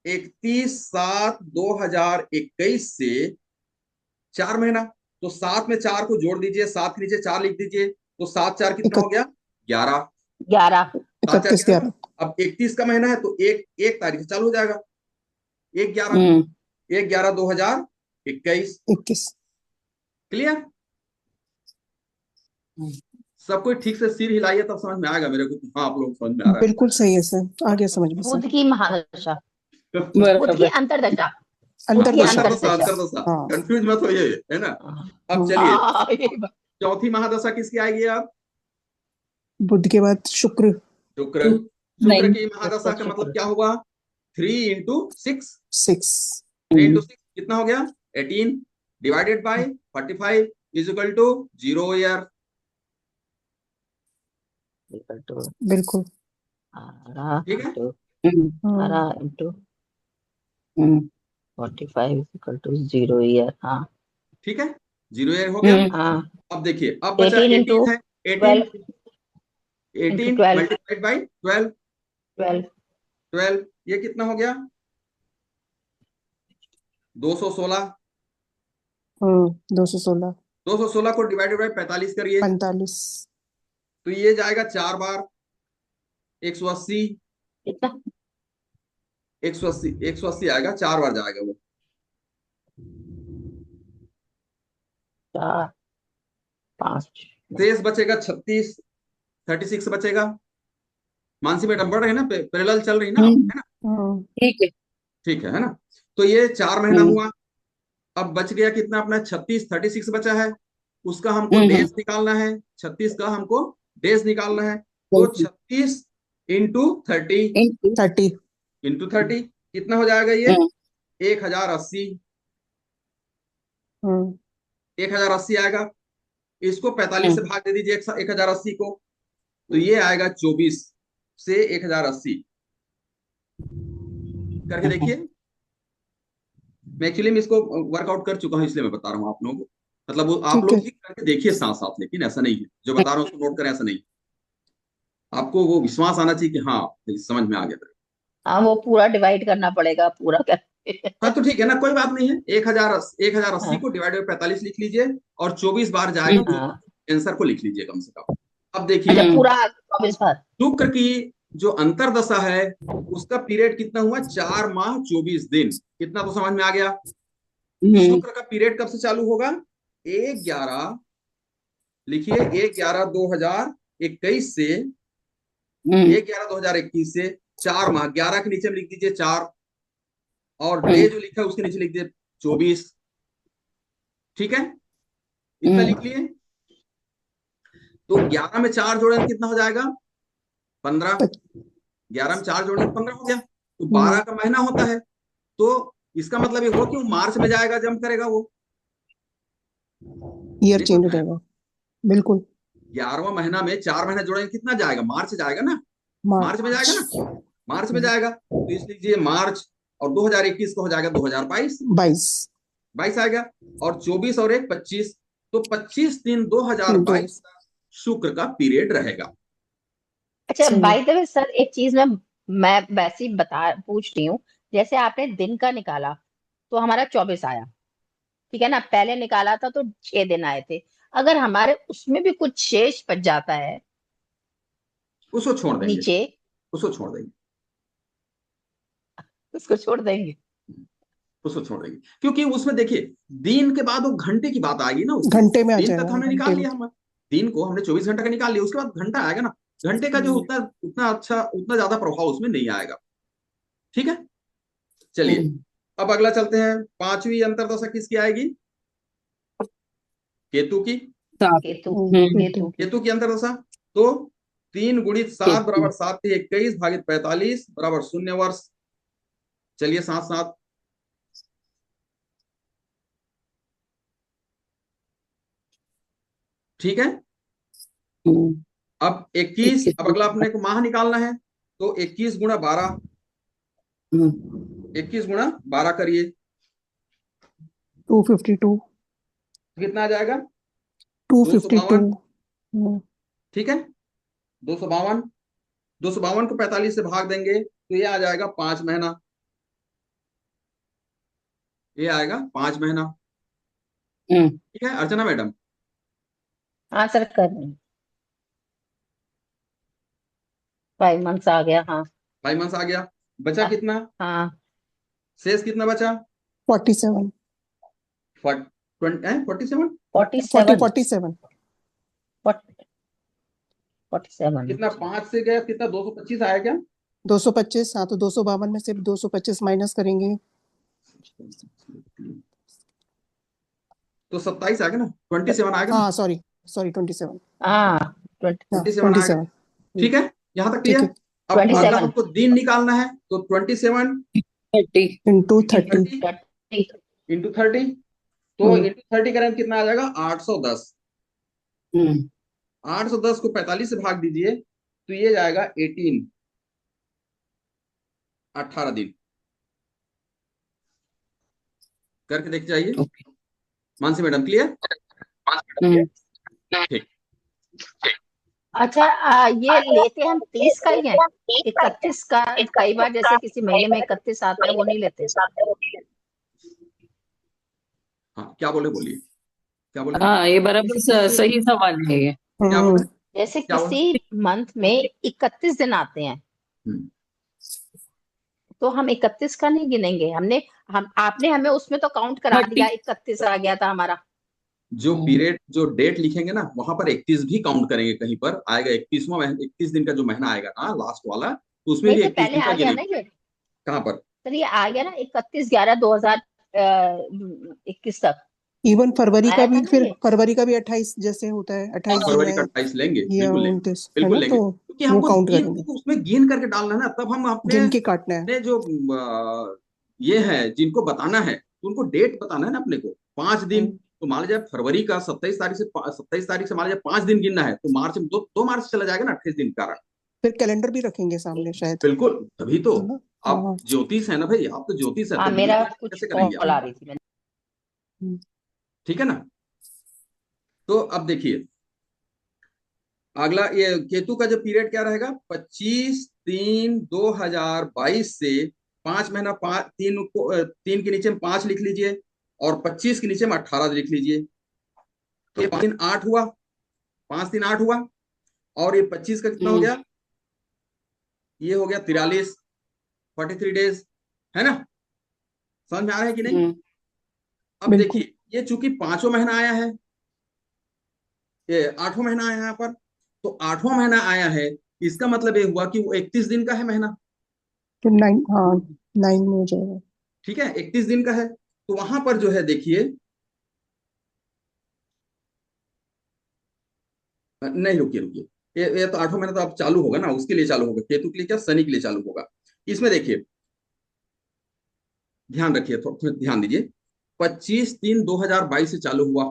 31/7/2021 से 4 महीना। तो 7 में 4 को जोड़ दीजिए, 7 के नीचे 4 लिख दीजिए, तो 7×4 कितना हो गया, 11। 11। 7×4 31 11। 11। अब 31 का महीना है, तो एक तारीख से चालू हो जाएगा, 1/11। हम्म 1/11/2021। 21। क्लियर? सब कोई ठीक से सिर हिलाइए, तब समझ में आएगा मेरे को कि हाँ, आप लोग समझ में आ रहा बिल्कुल सही है सर, आ गया समझ में सर। बुध की महादशा। है। बुध की बराबर। अंतरदशा। बुध की अंतरदशा। अंतरदशा, अंतरदशा। अंतरदशा, हाँ। कंफ्यूज मत होइए, है ना? अब हाँ, चलिए, हाँ ये बात। चौथी महादशा किसकी आएगी अब? बुध के बाद शुक्र। शुक्र। शुक्र नहीं की महादशा का मतलब शुक्र। क्या हुआ, 3×6। 6। 3×6 कितना हो गया, 18 divided by 45 = 0 year. Equal to बिल्कुल। 12 ठीक है, into hmm 12 into hmm 45 equal to 0 year. हाँ ठीक है, 0 ईयर हो गया। हाँ। अब देखिए, अब बचा 18 इंटू 18 है, 18। 12 इंटू 18 12। Multiplied by 12। 12 12 ये कितना हो गया, 216। 216। 216 को डिवाइडेड बाई 45 करिए, 45। तो ये जाएगा 4 बार 180। कितना? 180 180 आएगा, 4 बार जाएगा वो। 4 5 शेष बचेगा 36, 36 बचेगा। मानसी मैडम बढ़ रहे हैं ना, पैरेलल चल रही ना, हम्म है ना? ठीक है। ठीक है ना? तो ये 4 महीना हम्म हुआ। अब बच गया कितना अपना, 36, 36 बचा है, उसका हमको हम्म डेज निकालना है। 36 का हमको डेज निकालना है, तो 36 × 30 इंटू 30। × 30 कितना हो जाएगा ये, 1080। हम्म 1080 आएगा। इसको 45 से भाग दे दीजिए 1080 को, तो ये आएगा 24 से 1080 करके देखिए। मैं एक्चुअली में इसको वर्कआउट कर चुका हूँ, इसलिए मैं बता रहा हूँ आप लोगों को। मतलब आप ठीक है। लोग भी करके देखिए साथ साथ, लेकिन ऐसा नहीं है जो बता रहा हूँ उसको नोट करें, ऐसा नहीं। आपको वो विश्वास आना चाहिए कि हाँ, समझ में आ गया। हाँ वो पूरा डिवाइड करना पड़ेगा पूरा कर। हाँ तो ठीक है ना, कोई बात नहीं है। 1080 हाँ को डिवाइड बाई 45 लिख लीजिए और 24 बार जाएगा, उस हाँ। आंसर को लिख लीजिए कम से कम। अब अच्छा, देखिए, पूरा 24 बार। शुक्र की जो अंतरदशा है उसका पीरियड कितना हुआ, 4 माह 24 दिन। कितना तो समझ में आ गया। शुक्र का पीरियड कब से चालू होगा, 1/11, लिखिए 1/11/2021 से 1/11/2021 से 4 माह, 11 के नीचे में लिख दीजिए 4, और डे जो लिखा है उसके नीचे लिख दीजिए 24। ठीक है, इतना लिख लिए। तो 11 में 4 जोड़ेंगे कितना हो जाएगा, 15। 11 में 4 जोड़ेंगे 15 हो गया। तो 12 का महीना होता है, तो इसका मतलब ये हुआ कि वो मार्च में जाएगा, जंप करेगा वो। ईयर नहीं चेंज हो समझ में आया? जाएगा, बिल्कुल। 11वां महीना में 4 महीने जोड़ेंगे कितना जाएगा, मार्च जाएगा ना, मार्च में जाएगा ना, मार्च मार्च में जाएगा। तो इस लीजिए मार्च, और 2021 को हो जाएगा 2022, 22 22 आएगा। और 24 और 1 25, तो 25 दिन 2022 का शुक्र का पीरियड रहेगा। अच्छा, सही। बाय द वे सर, एक चीज मैं वैसे ही पूछ रही हूँ। जैसे आपने दिन का निकाला तो हमारा 24 आया, ठीक है ना। पहले निकाला था तो 6 दिन आए थे। अगर हमारे उसमें भी कुछ शेष बच जाता है उसको छोड़ देंगे, नीचे, उसको छोड़ देंगे, उसको छोड़ देंगे। उसको छोड़ देंगे, क्योंकि उसमें देखिए दिन के बाद वो घंटे की बात आएगी ना उसमें। घंटे में आ दिन का जाएगा, तो हमने घंटे निकाल में। लिया, हम दिन को हमने 24 घंटा का निकाल लिया, उसके बाद घंटा आएगा ना। घंटे का जो उतना उतना अच्छा, उतना ज्यादा प्रभाव उसमें नहीं आएगा। ठीक है, चलिए अब अगला चलते हैं। 5वीं अंतर्दशा किसकी आएगी, केतु की। केतु। केतु। केतु की। केतु की अंतर्दशा। तो 3 × 7 बराबर 7×3 = 21 बराबर 0 वर्ष। चलिए साथ साथ, ठीक है। अब 21, अब अगला अपने को माह निकालना है। तो 21 × 12, 21 × 12 करिए, 252। कितना आ जाएगा, 252। 252। ठीक है, 252, 252 को 45 से भाग देंगे तो ये आ जाएगा 5 महीना, ये आएगा 5 महीना। ठीक है अर्चना मैडम, हाँ सर, कर रही हूँ। 5 मंथ्स आ गया, हाँ। 5 मंथ्स आ गया। बचा हाँ कितना, हाँ। शेष कितना बचा, 47। 47। 47। 47। 47। कितना 5 से गया, कितना 225 आया क्या, 225। हाँ, तो 252 में से 225 माइनस करेंगे। तो 27 आ गया ना, 27 आएगा ना, हाँ, सॉरी सॉरी, 27। हाँ, 20। हाँ, 27 आएगा। 27। ठीक है, यहां तक ठीक क्लियर। है। अब अगला 27। हमको दिन निकालना है, तो 27 इंटू 30। 30 30। इंटू 30, तो इंटू 30 करेंगे कितना आ जाएगा, 810। 810 को 45 से भाग दीजिए तो ये जाएगा 18 दिन। करके देख जाइए, मानसी मैडम क्लियर। ठीक, अच्छा, ये लेते हम 30 का ही है, 31 का। कई बार जैसे किसी महीने में 31 आता है, वो नहीं लेते। हाँ क्या बोले, बोलिए क्या बोले, हाँ, ये बराबर सही सवाल है ये। क्या बोले, जैसे क्या बोले। किसी मंथ में 31 दिन आते हैं, हम्म, तो हम 31 का नहीं गिनेंगे। हम आपने हमें उसमें तो काउंट करा 30। दिया, 31 आ गया था हमारा। जो पीरियड, जो डेट लिखेंगे ना वहां पर 31 भी काउंट करेंगे, कहीं पर आएगा 31वां महीना, 31 दिन का जो महीना आएगा ना लास्ट वाला, तो उसमें नहीं भी तो 31 पहले दिन का आ गया ना गिनेंगे। ये। कहाँ पर, सर ये आ गया ना, 31/11/2021 तक इवन फरवरी का आया था भी, ना फिर ये। फरवरी का भी 28 जैसे होता है, हाँ 28 दिन फरवरी का है 28 लेंगे, या बिल्कुल लेंगे, 29, है बिल्कुल ना, लेंगे, तो क्योंकि वो हमको काउंट गिन करेंगे। उसमें गिन करके डालना है ना, तब हम अपने गिन के काटना है। अपने जो ये है जिनको बताना है, तो उनको डेट बताना है ना अपने को, 5 दिन। तो मान लीजिए फरवरी का 27 तारीख से मान लीजिए 5 दिन गिनना है, तो मार्च में 2 मार्च चला जाएगा ना 28 दिन का कारण। फिर कैलेंडर भी रखेंगे सामने शायद, बिल्कुल, तभी तो। है ना। आप हाँ। ज्योतिष है ना भाई, आप तो ज्योतिष है, हाँ, तो बिना मेरा ज्योतिष कुछ कैसे करेंगे कॉल आप। आ रही थी मैंने। ठीक है ना। तो अब देखिए अगला, ये केतु का जो पीरियड क्या रहेगा, 25/3/2022 से 5 महीना 3 के नीचे में 5 लिख लीजिए और 25 के नीचे में 18 लिख लीजिए। ये 5 दिन 8 हुआ, 5 दिन 8 हुआ, और ये 25 का कितना हो गया, ये हो गया 43, 43 डेज, है ना? समझ में आ रहा है कि नहीं? अब बिल्कुल। देखिए, ये चूंकि 5वां महीना आया है, ये 8वां महीना आया है यहाँ पर, तो 8वां महीना आया है, इसका मतलब ये हुआ कि वो 31 दिन का है महीना। तो 9, हाँ 9 में हो जाएगा। ठीक है, 31 दिन का है। तो वहां पर जो है देखिए, नहीं रुकिए रुकिए, ये तो 8वां महीना तो अब चालू होगा ना, उसके लिए चालू होगा, केतु के लिए क्या, शनि के लिए चालू होगा। इसमें देखिए, ध्यान रखिए, थोड़ा ध्यान दीजिए। 25/3/2022 से चालू हुआ,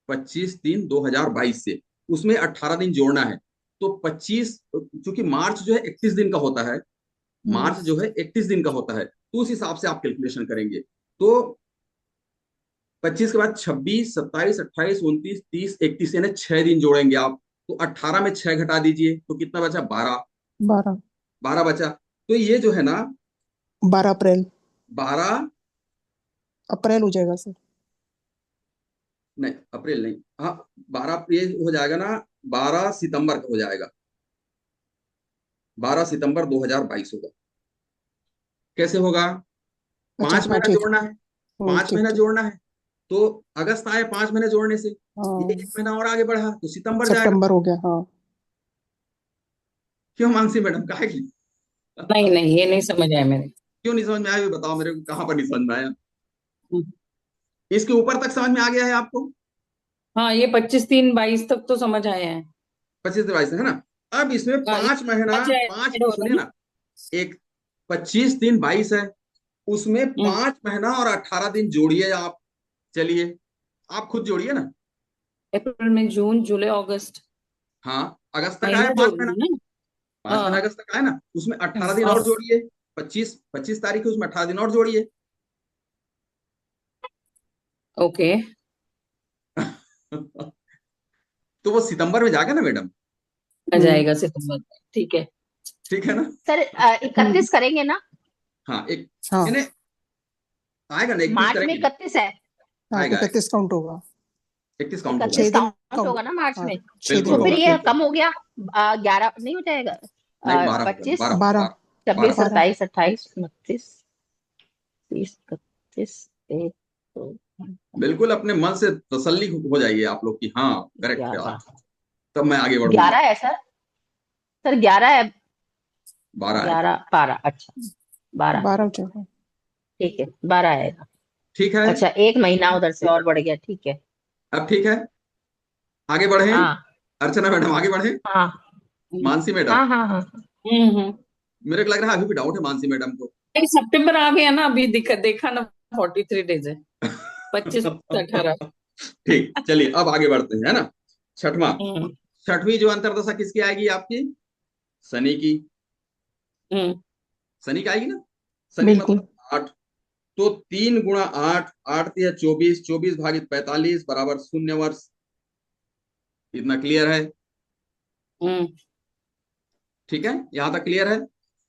25/3/2022 से, उसमें 18 दिन जोड़ना है। तो 25, चूंकि मार्च जो है 31 दिन का होता है, मार्च जो है 31 दिन का होता है, तो उस हिसाब से आप कैलकुलेशन करेंगे। तो 25 के बाद 26, 27, 28, 29, 30, 31, यानी 6 दिन जोड़ेंगे आप। तो 18 में 6 घटा दीजिए, तो कितना बचा, 12, 12 12 बचा। तो ये जो है ना, 12 अप्रैल 12, अप्रैल हो जाएगा सर। नहीं अप्रैल नहीं, हाँ 12 ये हो जाएगा ना, 12 सितंबर का हो जाएगा, 12 सितंबर 2022 होगा। कैसे होगा, अच्छा 5 हाँ महीना ठीक। जोड़ना है, 5 ठीक महीना ठीक। जोड़ना है। तो अगस्त आए 5 महीने जोड़ने से, ये हाँ 1 महीना और आगे बढ़ा तो सितंबर जाएगा। सितंबर हो गया हाँ। क्यों मानसी मैडम, काहे की, नहीं नहीं, ये नहीं समझ आया मेरे। क्यों नहीं समझ में आया, ये बताओ मेरे को, कहाँ पर नहीं समझ में आया? हम्म। इसके ऊपर तक समझ में आ गया है आपको? हाँ, ये 25/3/22 तक तो समझ आया है। 25 से 22 है ना? अब इसमें हाँ, 5 महीना, पाँच पांच ऐड हो रहा है सुनिए ना। ना, एक 25/3/22 है, उसमें हम्म, 5 महीना और 18 दिन जोड़िए आप। चलिए, आप खुद जोड़िए ना। अप्रैल में जून जुलाई अगस्त, हाँ, अगस्त तक आया महीना जोड़ 5 महीना, रही है ना। 5 महीना हाँ अगस्त तक आया ना, उसमें 18 दिन और हाँ। जोड़िए। 25 तारीख है, उसमें 18 दिन और जोड़िए। ओके। तो वो सितंबर में जाएगा ना मैडम? आ जाएगा सितंबर में, ठीक है। ठीक है ना? सर 31 करेंगे ना? हाँ, एक, हाँ यानी आएगा ना, 31 मार्च में करेंगे ना, 31 है, हाँ आएगा आएगा, 31 काउंट होगा। 31 काउंट होगा। 31 6 दिन काउंट काउंट। होगा ना मार्च हाँ में? 6 दिन बिल्कुल तो फिर होगा, होगा। ये बिल्कुल। कम हो गया, 11 नहीं हो जाएगा? नहीं, 12 होगा, 25, 12 12 12 12 26, होगा। 12 27, 28, 29, 30, 31, 1, 2, बिल्कुल अपने मन से तसल्ली हो जाइए आप लोग की, हाँ करेक्ट है, 11, तब मैं आगे बढ़ूंगा। 11 है सर, सर 11 है, 12 आएगा। 11, 12, अच्छा 12, 12 हो जाएगा। ठीक है 12 आएगा। ठीक है, अच्छा एक महीना उधर से और बढ़ गया, ठीक है। अब ठीक है, आगे बढ़े। हाँ अर्चना मैडम आगे बढ़े। हाँ मानसी मैडम, हाँ हाँ हाँ। हम्म। मेरे को लग रहा है अभी भी डाउट है मानसी मैडम को। नहीं, सितंबर आ गया ना, अभी देखा ना, 43 डेज है, 25 से 18। ठीक, चलिए अब आगे बढ़ते हैं, है ना? छठवां, हम्म छठवीं जो अंतरदशा किसकी आएगी आपकी, शनि की। हम्म शनि की आएगी ना, शनि बिल्कुल। मतलब 8। तो 3 × 8, 8×3 = 24, 24/45 बराबर 0 वर्ष। इतना क्लियर है? हम्म ठीक है, यहां तक क्लियर है।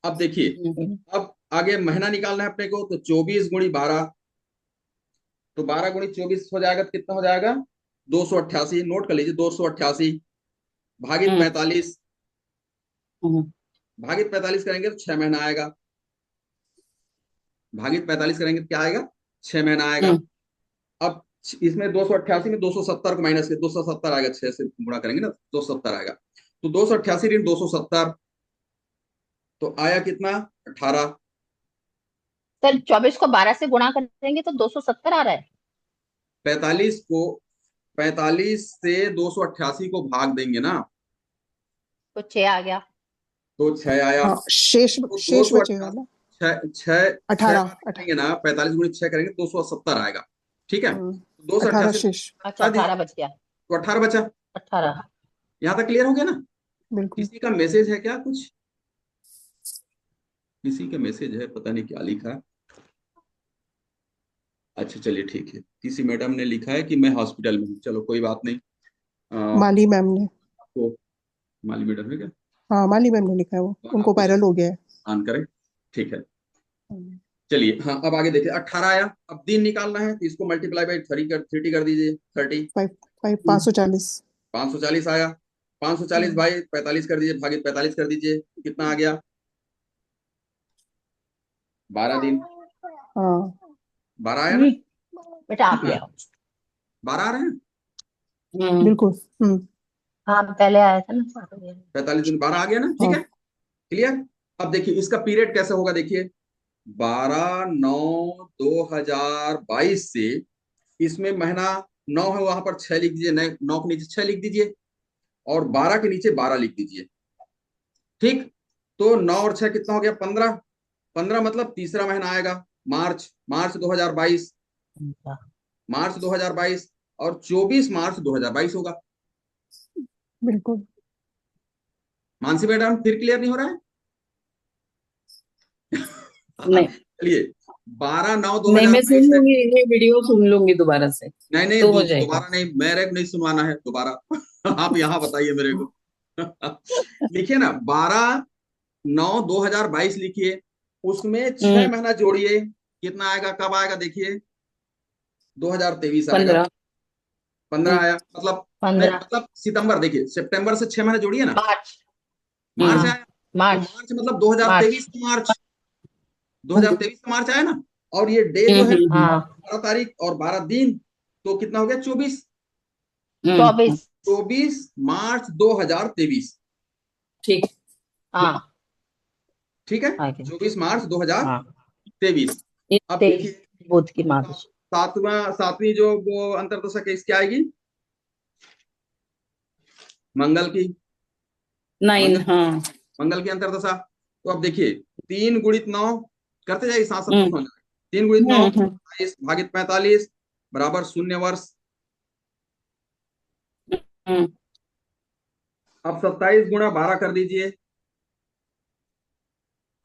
अब देखिए, हम्म अब आगे महीना निकालना है अपने को, तो 24 × 12, तो 12 × 24 हो जाएगा, तो कितना हो जाएगा, 288। नोट कर लीजिए, 288 भागित हम्म 45, हम्म भागित 45 करेंगे तो 6 महीना आएगा। भागित 45 करेंगे तो क्या आएगा, 6 महीना आएगा। हम्म अब इसमें 288 में 270 को माइनस के 270 आएगा, 6 से गुणा करेंगे ना, 270 आएगा। तो 288 ऋण 270, तो आया कितना, 18। सर 24 को 12 से गुणा करेंगे तो 270 आ रहा है। 45 को, 45 से 288 को भाग देंगे ना, तो 6 आ गया। तो 6 आया। हाँ शेष तो दो शेष सौ बचेगा अट्ठासी ना। छः छः छः 18 बार करेंगे ना, 45 × 6 करेंगे 270 आएगा। ठीक है, 18 288 शेष। अच्छा हटा दीजिए, 18 बच गया, तो 18 बचा। 18। यहाँ तक क्लियर हो गया ना? बिल्कुल। किसी का मैसेज है क्या कुछ? किसी का मैसेज है, पता नहीं क्या लिखा है। अच्छा चलिए ठीक है, किसी मैडम ने लिखा है कि मैं हॉस्पिटल में हूँ, चलो कोई बात नहीं। माली मैम ने। आपको माली मैडम है क्या? हाँ माली मैम ने लिखा है, वो उनको आपको वायरल हो गया है। ऑन करें, ठीक है। चलिए हाँ, अब आगे देखिए 18 आया। अब दिन निकालना है तो इसको मल्टीप्लाई बाई 30 कर दीजिए। 30 540 540 आया। 540 भाई 45 कर दीजिए, भागित 45 कर दीजिए, कितना आ गया? 12 दिन। हाँ 12 आया ना? बेटा आप कितना? ले आओ। 12 आ रहे हैं। बिल्कुल। हाँ पहले आया था ना 45 दिन 12 आ गया ना? ठीक है, क्लियर। अब देखिए इसका पीरियड कैसे होगा, देखिए 12/9/2022 से इसमें महीना 9 है, वहां पर 6 लिख दीजिए, 9 के नीचे 6 लिख दीजिए और 12 के नीचे 12 लिख दीजिए। ठीक, तो 9 और 6 कितना हो गया? 15। 15 मतलब तीसरा महीना आएगा मार्च। मार्च 2022, मार्च 2022 और 24 मार्च 2022 होगा। बिल्कुल। मानसी मैडम फिर क्लियर नहीं हो रहा है? नहीं चलिए 12/9 नहीं, मैं 2022 सुन है। लूंगी, ये वीडियो सुन लूंगी दोबारा से नहीं नहीं, तो हो जाएगा। दोबारा नहीं, मेरे को नहीं सुनवाना है दोबारा। आप यहाँ बताइए मेरे को। लिखिए ना 12/9/2022 लिखिए, उसमें 6 महीना जोड़िए, कितना आएगा? कब आएगा देखिए? 2023 आएगा। 15। 15 आया मतलब नहीं, 15 मतलब सितंबर। देखिए सितंबर से 6 महीने जोड़िए ना, मार्च। मार्च हाँ आया। तो मार्च मार्च मतलब 2023 का मार्च, 2023 का मार्च आया ना। और ये डे जो है हाँ 12 तारीख और 12 दिन, तो कितना हो गया? 24। 24 24 मार्च 2023। ठीक। हाँ ठीक है, आगे 24 मार्च 2023। ये अब 23 देखिए बुध की मार्च। सातवीं जो वो अंतर्दशा किसकी आएगी? मंगल की। 9। मंगल, हाँ। मंगल की अंतर्दशा। तो अब देखिए 3 × 9 करते जाइए, साथ साथ हम्म समझ जाए। 3 × 9 हम्म 27 भागित 45 बराबर 0 वर्ष। हम्म अब 27 × 12 कर दीजिए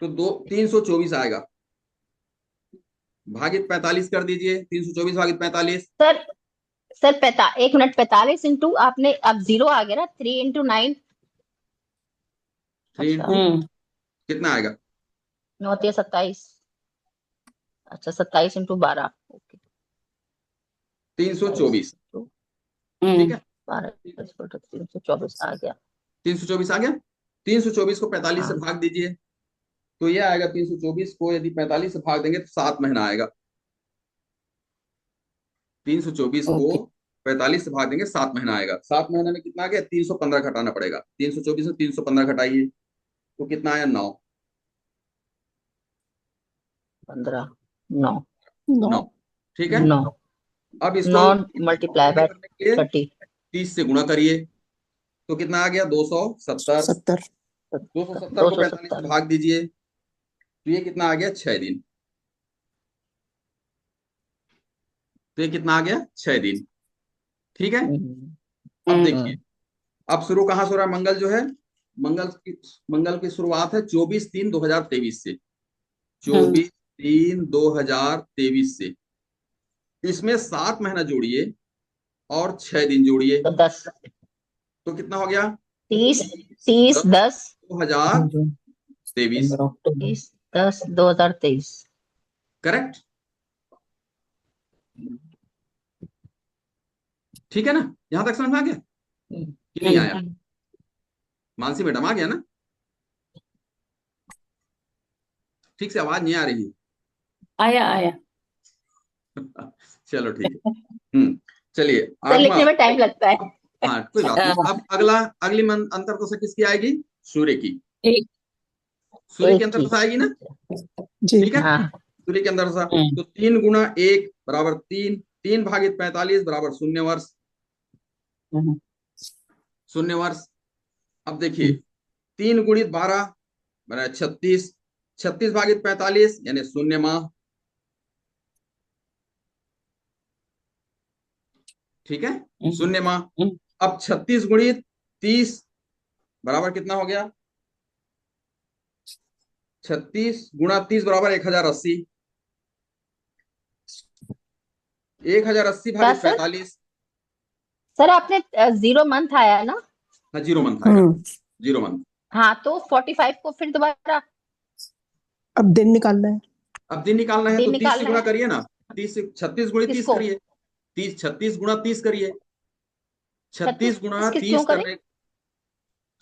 तो 324 आएगा। भागित 45 कर दीजिए, 324 भागित 45। सर सर 1 मिनट 45 इंटू आपने अब 0 आ गया ना 3 × 9। 3 अच्छा इंटू कितना आएगा? 9 × 27। अच्छा 27 × 12 ओके 324। 27 ठीक है, 12 324 आ गया। 324 आ गया। 324 को 45 से हाँ भाग दीजिए तो ये आएगा। 324 को यदि 45 से भाग देंगे तो 7 महीना आएगा। 324 को ओके 45 से भाग देंगे 7 महीना आएगा। 7 महीने में कितना आ गया? 315 घटाना पड़ेगा। 324 में 315 घटाइए तो कितना आया? 9। 15 9 9। ठीक है, 9 अब इसको 9 मल्टीप्लाई आगे बाय करने के लिए 30 30 से गुणा करिए तो कितना आ गया? 270। 70 270 को 45 से 270 भाग दीजिए तो ये कितना आ गया? 6 दिन। तो ये कितना आ गया? 6 दिन। ठीक है, अब देखिए अब शुरू कहाँ से हो रहा है? मंगल जो है, मंगल की शुरुआत है 24/3/2023 से। 24/3/2023 से इसमें 7 महीना जोड़िए और 6 दिन जोड़िए तो 10 तो कितना हो गया? 30 30 10 2023। 30 10 2023। करेक्ट, ठीक है ना? यहां तक समझ में आ गया कि नहीं आया? मानसी मैडम आ गया ना? ठीक से आवाज नहीं आ रही आया आया। है। चलो ठीक है। चलिए सर 8वां। लिखने में टाइम लगता है। हाँ कोई बात नहीं। अब अगली अंतर्दशा किसकी आएगी? सूर्य की। एक सूर्य की एक की अंतर्दशा आएगी ना? जी। ठीक है, हाँ सूर्य की अंतर्दशा। हम्म तो 3 × 1 बराबर 3। 3 भागित 45 बराबर 0 वर्ष। हम्म 0 वर्ष। अब देखिए 3 × 12 बराबर 36। 36 भागित 45 यानी 0 माह। ठीक है, 0 माह। अब 36 × 30 बराबर कितना हो गया? 36 × 30 बराबर 1080। 1080 क्या भागित सर? 45। सर आपने 0 मंथ आया ना? हाँ 0 मंथ आएगा, 0 मंथ। हाँ तो 45 को फिर दोबारा अब दिन निकालना है। अब दिन निकालना है दिन तो 30 से निकालना गुणा है करिए ना। 30 से 36 गुणे 30 किसको? करिए। 36 गुणा 30 करिए। 36 गुणा 36 किस 30 क्यों करें? करने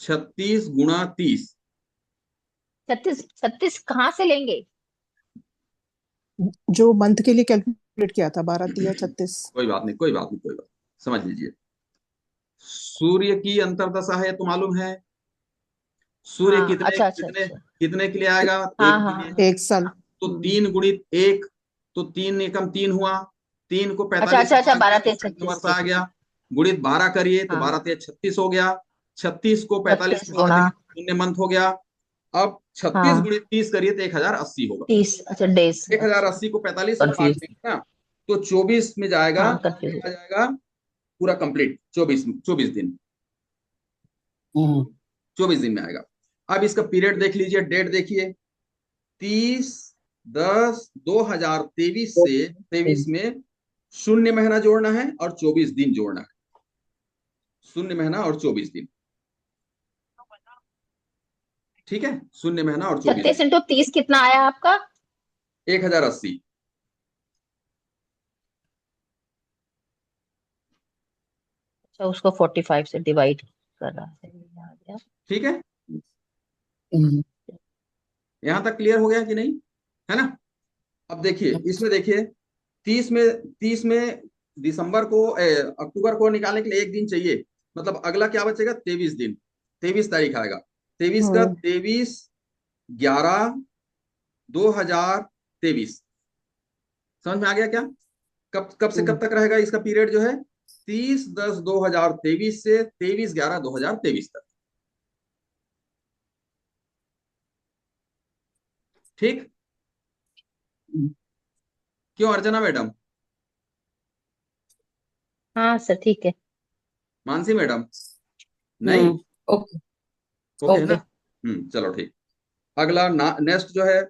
36 गुणा 30। 36 कहाँ से लेंगे? जो मंथ के लिए कैलकुलेट किया था 12 तिया 36। कोई बात नहीं, कोई बात नहीं, कोई बात नहीं। समझ लीजिए, सूर्य की अंतर्दशा है तो मालूम है। सूर्य हाँ, कितने अच्छा अच्छा कितने अच्छा। कितने के लिए आएगा? हाँ एक के हाँ लिए। हाँ। एक साल। तो 3 गुणित 1, तो 3 एकम 3 हुआ। 3 को अच्छा 45 से अच्छा अच्छा, भाग दिया 12 तो 13 शून्य 36, वर्ष आ ठीक गया। ठीक। गुणित 12 करिए तो हाँ, 12 × 3 = 36 हो गया। 36 को 45 से 36 भाग गुणा। देंगे तो शून्य मंथ हो गया। अब 36 हाँ, गुणित 30 करिए तो 1080 होगा। 30, अच्छा डेज, अच्छा। 1080 को 45 से भाग कंफ्यूज। देंगे ना, तो 24 में जाएगा। हाँ, कंफ्यूज। आ जाएगा पूरा कंप्लीट 24 दिन। हम्म 24 दिन में आएगा। अब इसका पीरियड देख लीजिए, डेट देखिए। 30/10/2023 से 23 में शून्य महीना जोड़ना है और 24 दिन जोड़ना है। शून्य महीना और 24 दिन, ठीक है। शून्य महीना और 24 36 दिन। इंटू 30 कितना आया आपका? 1080। अच्छा, उसको 45 से डिवाइड कर रहा है, ये आ गया। ठीक है, हम्म यहां तक क्लियर हो गया कि नहीं? है ना? अब देखिए, इसमें देखिए, 30 में दिसंबर को अक्टूबर को निकालने के लिए एक दिन चाहिए। मतलब अगला क्या बचेगा? 23 दिन। 23 तारीख आएगा। 23 का हम्म 23/11/2023। समझ में आ गया क्या? कब कब से कब तक रहेगा इसका पीरियड जो है? 30/10/2023 से 23/11/2023 तक। ठीक? क्यों अर्चना मैडम? हाँ सर, ठीक है। मानसी मैडम? नहीं? हम्म ओके ओके है ना? ओके चलो ठीक। अगला नेक्स्ट जो है,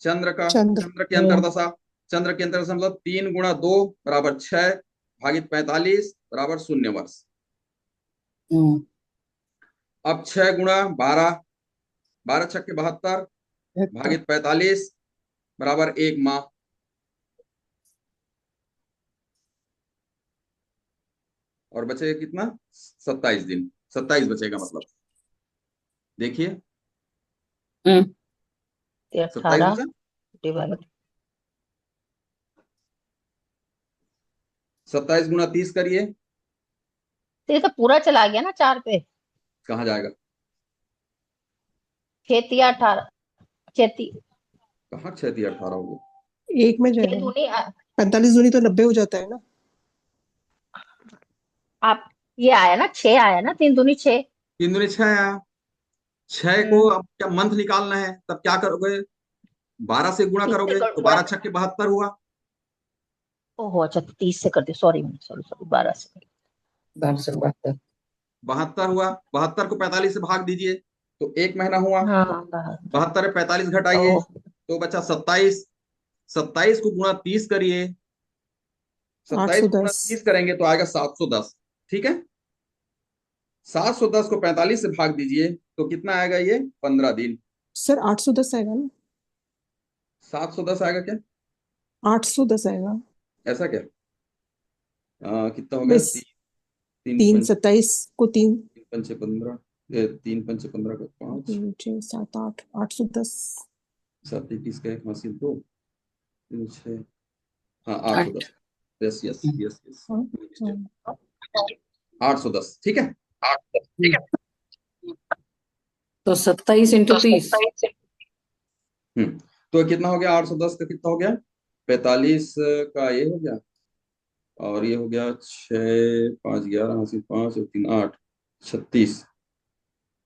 चंद्र का। चंद्र। चंद्र की अंतर्दशा। चंद्र की अंतर्दशा मतलब 3 × 2 = 6 भागित 45 = 0 वर्ष। हम्म अब 6 × 12, 12×6 = 72 भागित 45 = 1 माह। और बचेगा कितना? 27 दिन। 27 बचेगा मतलब। देखिए, हम्म 27 18 बचा। डिवाइड। 27 × 30 करिए। तो ये तो पूरा चला गया ना 4 पे। कहाँ जाएगा? खेती 18, खेती कहाँ 6×3 = 18 हो गया? एक में 6 जाएगा। दूनी 45 दूनी तो 90 हो जाता है ना। आप, ये आया ना 6, आया ना 3 दूनी 6। 3 × 6 आया। 6 को हम्म अब क्या मंथ निकालना है, तब क्या करोगे? 12 से गुणा 30 से करोगे तो 12×6 = 72 हुआ। ओहो अच्छा, 30 से कर दिया, सॉरी सॉरी सॉरी, 12 से। 1272 72 हुआ। 72 को 45 से भाग दीजिए तो 1 महीना हुआ। हाँ, बाहर। 72 में 45 घटाइए ओह, तो बचा 27। 27 को गुणा 30 करिए। 27 को गुणा 810। 30 करेंगे तो आएगा 710। ठीक है। 710 को 45 से भाग दीजिए तो कितना आएगा? ये 15 दिन। सर 810 आएगा ना। 710 आएगा क्या? 810 आएगा। ऐसा क्या? कितना हो गया? बस तीन। तीन 3 पंच 27 को 3 पंचे 15। 3 × 5 = 15 का 5। 3 6 7 8 810। 7 × 21 का 1 + 2। 3 6। हाँ, 810। 8 यस यस हम्म यस यस। हाँ हाँ 810, ठीक है। हम्म। तो 27 × 30। हम्म तो कितना हो गया? 810 का कितना हो गया? 45 का ये हो गया। और ये हो गया 6 5 11 80 5 और 3 8 36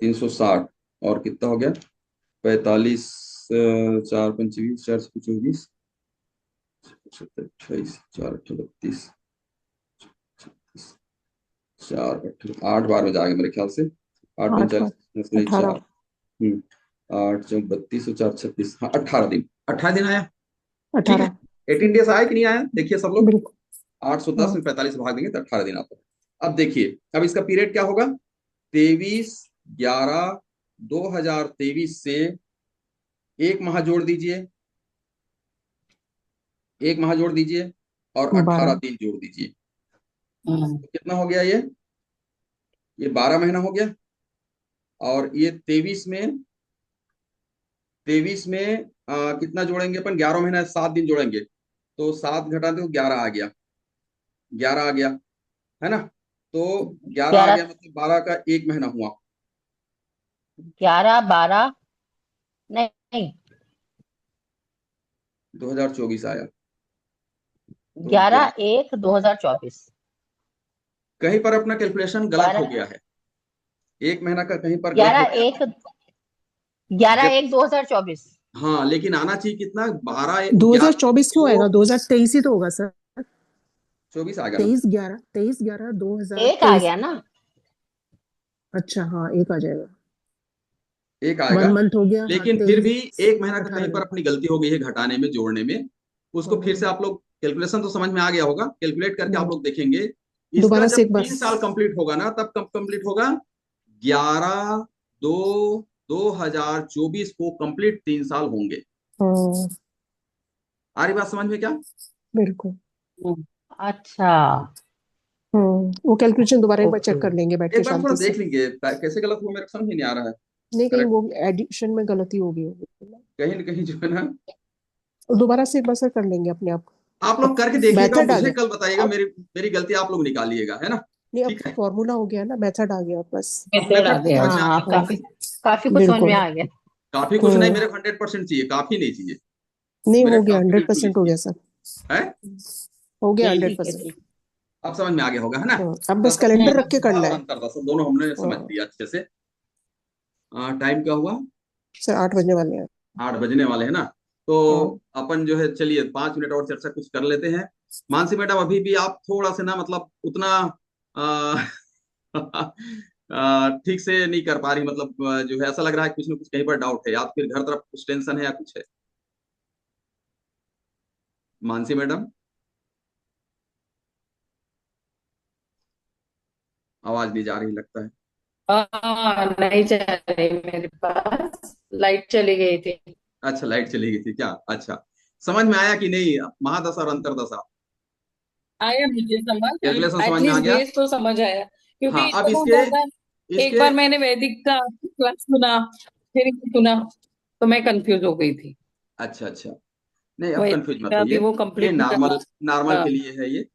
360। और कितना हो गया? 45 4 × 5 = 20 4 × 7 = 24 28 4 × 8 = 32 4 8 8 बार में जाएगा मेरे ख्याल से। 8 8 45 बार नहीं 18। 4। 8 × 32 और 4 = 36। हाँ, 18 दिन। 18 दिन आया। ठीक है। 18 18 डेज आया कि नहीं आया? देखिए सब लोग। बिल्कुल। 810 हाँ में 45 भाग देंगे तो 18 दिन आता है। अब देखिए, अब इसका पीरियड क्या होगा? 23/11/2023 से 1 माह जोड़ दीजिए। एक माह जोड़ दीजिए और 18 12। दिन जोड़ दीजिए, हम्म, तो कितना हो गया ये 12 महीना हो गया। और ये 23 में कितना जोड़ेंगे अपन, 11 महीना 7 दिन जोड़ेंगे, तो 7 घटा दो 11 आ गया, 11 आ गया, है ना। तो 11 आ 11, गया मतलब 12 का एक महीना हुआ। 11, 12, नहीं नहीं, 2024 आया। तो 11/1/2024। कहीं पर अपना कैलकुलेशन गलत हो 11, गया है, एक महीना का कहीं पर गलत हो 11 गया। 1, 11 जब 1 2024। हाँ, लेकिन आना चाहिए कितना, 12 11 2024 क्यों दो आएगा, 2023 ही तो होगा सर। 24 आ गया ना। 23/11/2023। एक आ गया ना। अच्छा हाँ, एक आ जाएगा। एक आएगा। 1 मंथ हो गया, हाँ, लेकिन फिर भी 23, एक महीना का कहीं 18 पर दिन। अपनी गलती हो गई है घटाने में, जोड़ने में। उसको फिर से हम्म, आप लोग, कैलकुलेशन तो समझ में आ गया होगा, कैलकुलेट करके आप हम्म। लोग देखेंगे। इसका दोबारा से जब एक बार। 3 साल कंप्लीट होगा ना, तब कब कंप्लीट होगा, 11/2/2024 को कंप्लीट 3 साल होंगे। हाँ, आ रही बात समझ में क्या? बिल्कुल। हम्म, अच्छा। वो कैलकुलेशन दोबारा एक बार ओके। चेक कर लेंगे बैठ के एक बार थोड़ा शांति से। देख लेंगे कैसे गलत हुआ, मेरे को समझ ही नहीं आ रहा है। नहीं, कहीं करेक्ट, वो एडिशन में गलती हो गई होगी। कहीं ना कहीं जो है ना। और दोबारा से एक बार सर कर लेंगे अपने आप। आप अब लोग करके देखिएगा, मेथड आ मुझे गया। कल बताइएगा, अब मेरी मेरी गलती आप लोग निकालिएगा, है ना। नहीं, अब ठीक है। फॉर्मूला हो गया ना, मेथड आ गया बस। अब मेथड आ मेथड तो गया। समझ में आ हाँ, गया मुझे। काफी काफी कुछ समझ में बिल्कुल। आ गया। काफी कुछ नहीं, हम्म मेरे को 100% चाहिए, काफी नहीं चाहिए। नहीं, मेरे हो गया, काफी हंड्रेड बिल्कुल नहीं परसेंट हो गया चाहिए। सर। है, हो गया ठीक हंड्रेड ठीक है, परसेंट ठीक। अब समझ में आ गया होगा, है ना। अब बस दशा कैलेंडर हम्म, रख के दशा करना और है। अंतरदशा दोनों हमने समझ हाँ, लिया अच्छे से। टाइम क्या हुआ, सर 8 बजने वाले हैं। 8 बजने वाले हैं ना। तो हाँ। अपन जो है, चलिए 5 मिनट और चर्चा कुछ कर लेते हैं। मानसी मैडम, अभी भी आप थोड़ा सा ना, मतलब उतना आ, ठीक से नहीं कर पा रही, मतलब जो है ऐसा लग रहा है कुछ ना कुछ कहीं पर डाउट है, या तो फिर घर तरफ कुछ टेंशन है या कुछ है। मानसी मैडम, आवाज नहीं जा रही लगता है। हाँ, नहीं जा रही मेरे पास, लाइट चली गई थी। अच्छा, लाइट चली गई थी क्या? अच्छा, समझ में आया कि नहीं, महादशा और अंतरदशा, आया मुझे समझ, कैलकुलेशन समझ में आ एटलीस्ट गया। बेस तो समझ आया। क्योंकि हाँ, अब क्या इसके होता था, एक इसके बार मैंने वैदिक का क्लास सुना, फिर ये सुना, तो मैं कंफ्यूज हो गई थी। अच्छा अच्छा, नहीं अब कंफ्यूज वैदिक मत का भी होइए। वो ये कंप्लीट नहीं नॉर्मल नॉर्मल था। के लिए है, ये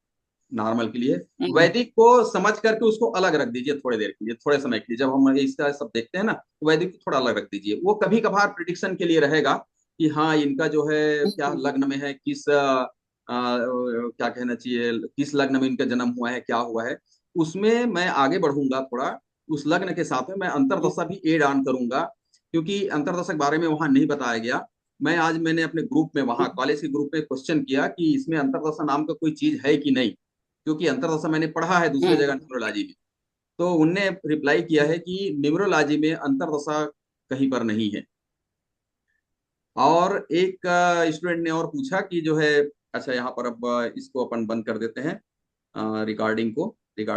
नॉर्मल के लिए। हम्म, वैदिक को समझ करके उसको अलग रख दीजिए थोड़ी देर के लिए, थोड़े समय के लिए, जब हम इसका सब देखते हैं ना, तो वैदिक को थोड़ा अलग रख दीजिए। वो कभी कभार प्रिडिक्शन के लिए रहेगा कि हाँ, इनका जो है क्या हम्म, लग्न में है, किस क्या कहना चाहिए, किस लग्न में इनका जन्म हुआ है, क्या हुआ है। उसमें मैं आगे बढ़ूंगा थोड़ा, उस लग्न के साथ में मैं अंतरदशा भी एड ऑन करूंगा, क्योंकि अंतरदशा के बारे में वहां नहीं बताया गया। मैंने अपने ग्रुप में, वहां कॉलेज के ग्रुप में क्वेश्चन किया कि इसमें अंतरदशा नाम का कोई चीज है कि नहीं, क्योंकि अंतरदशा मैंने पढ़ा है दूसरे जगह हम्म, न्यूमरोलॉजी में। तो उनने रिप्लाई किया है कि न्यूमरोलॉजी में अंतरदशा कहीं पर नहीं है। और एक स्टूडेंट ने और पूछा कि जो है, अच्छा यहाँ पर अब इसको अपन बंद कर देते हैं रिकॉर्डिंग को।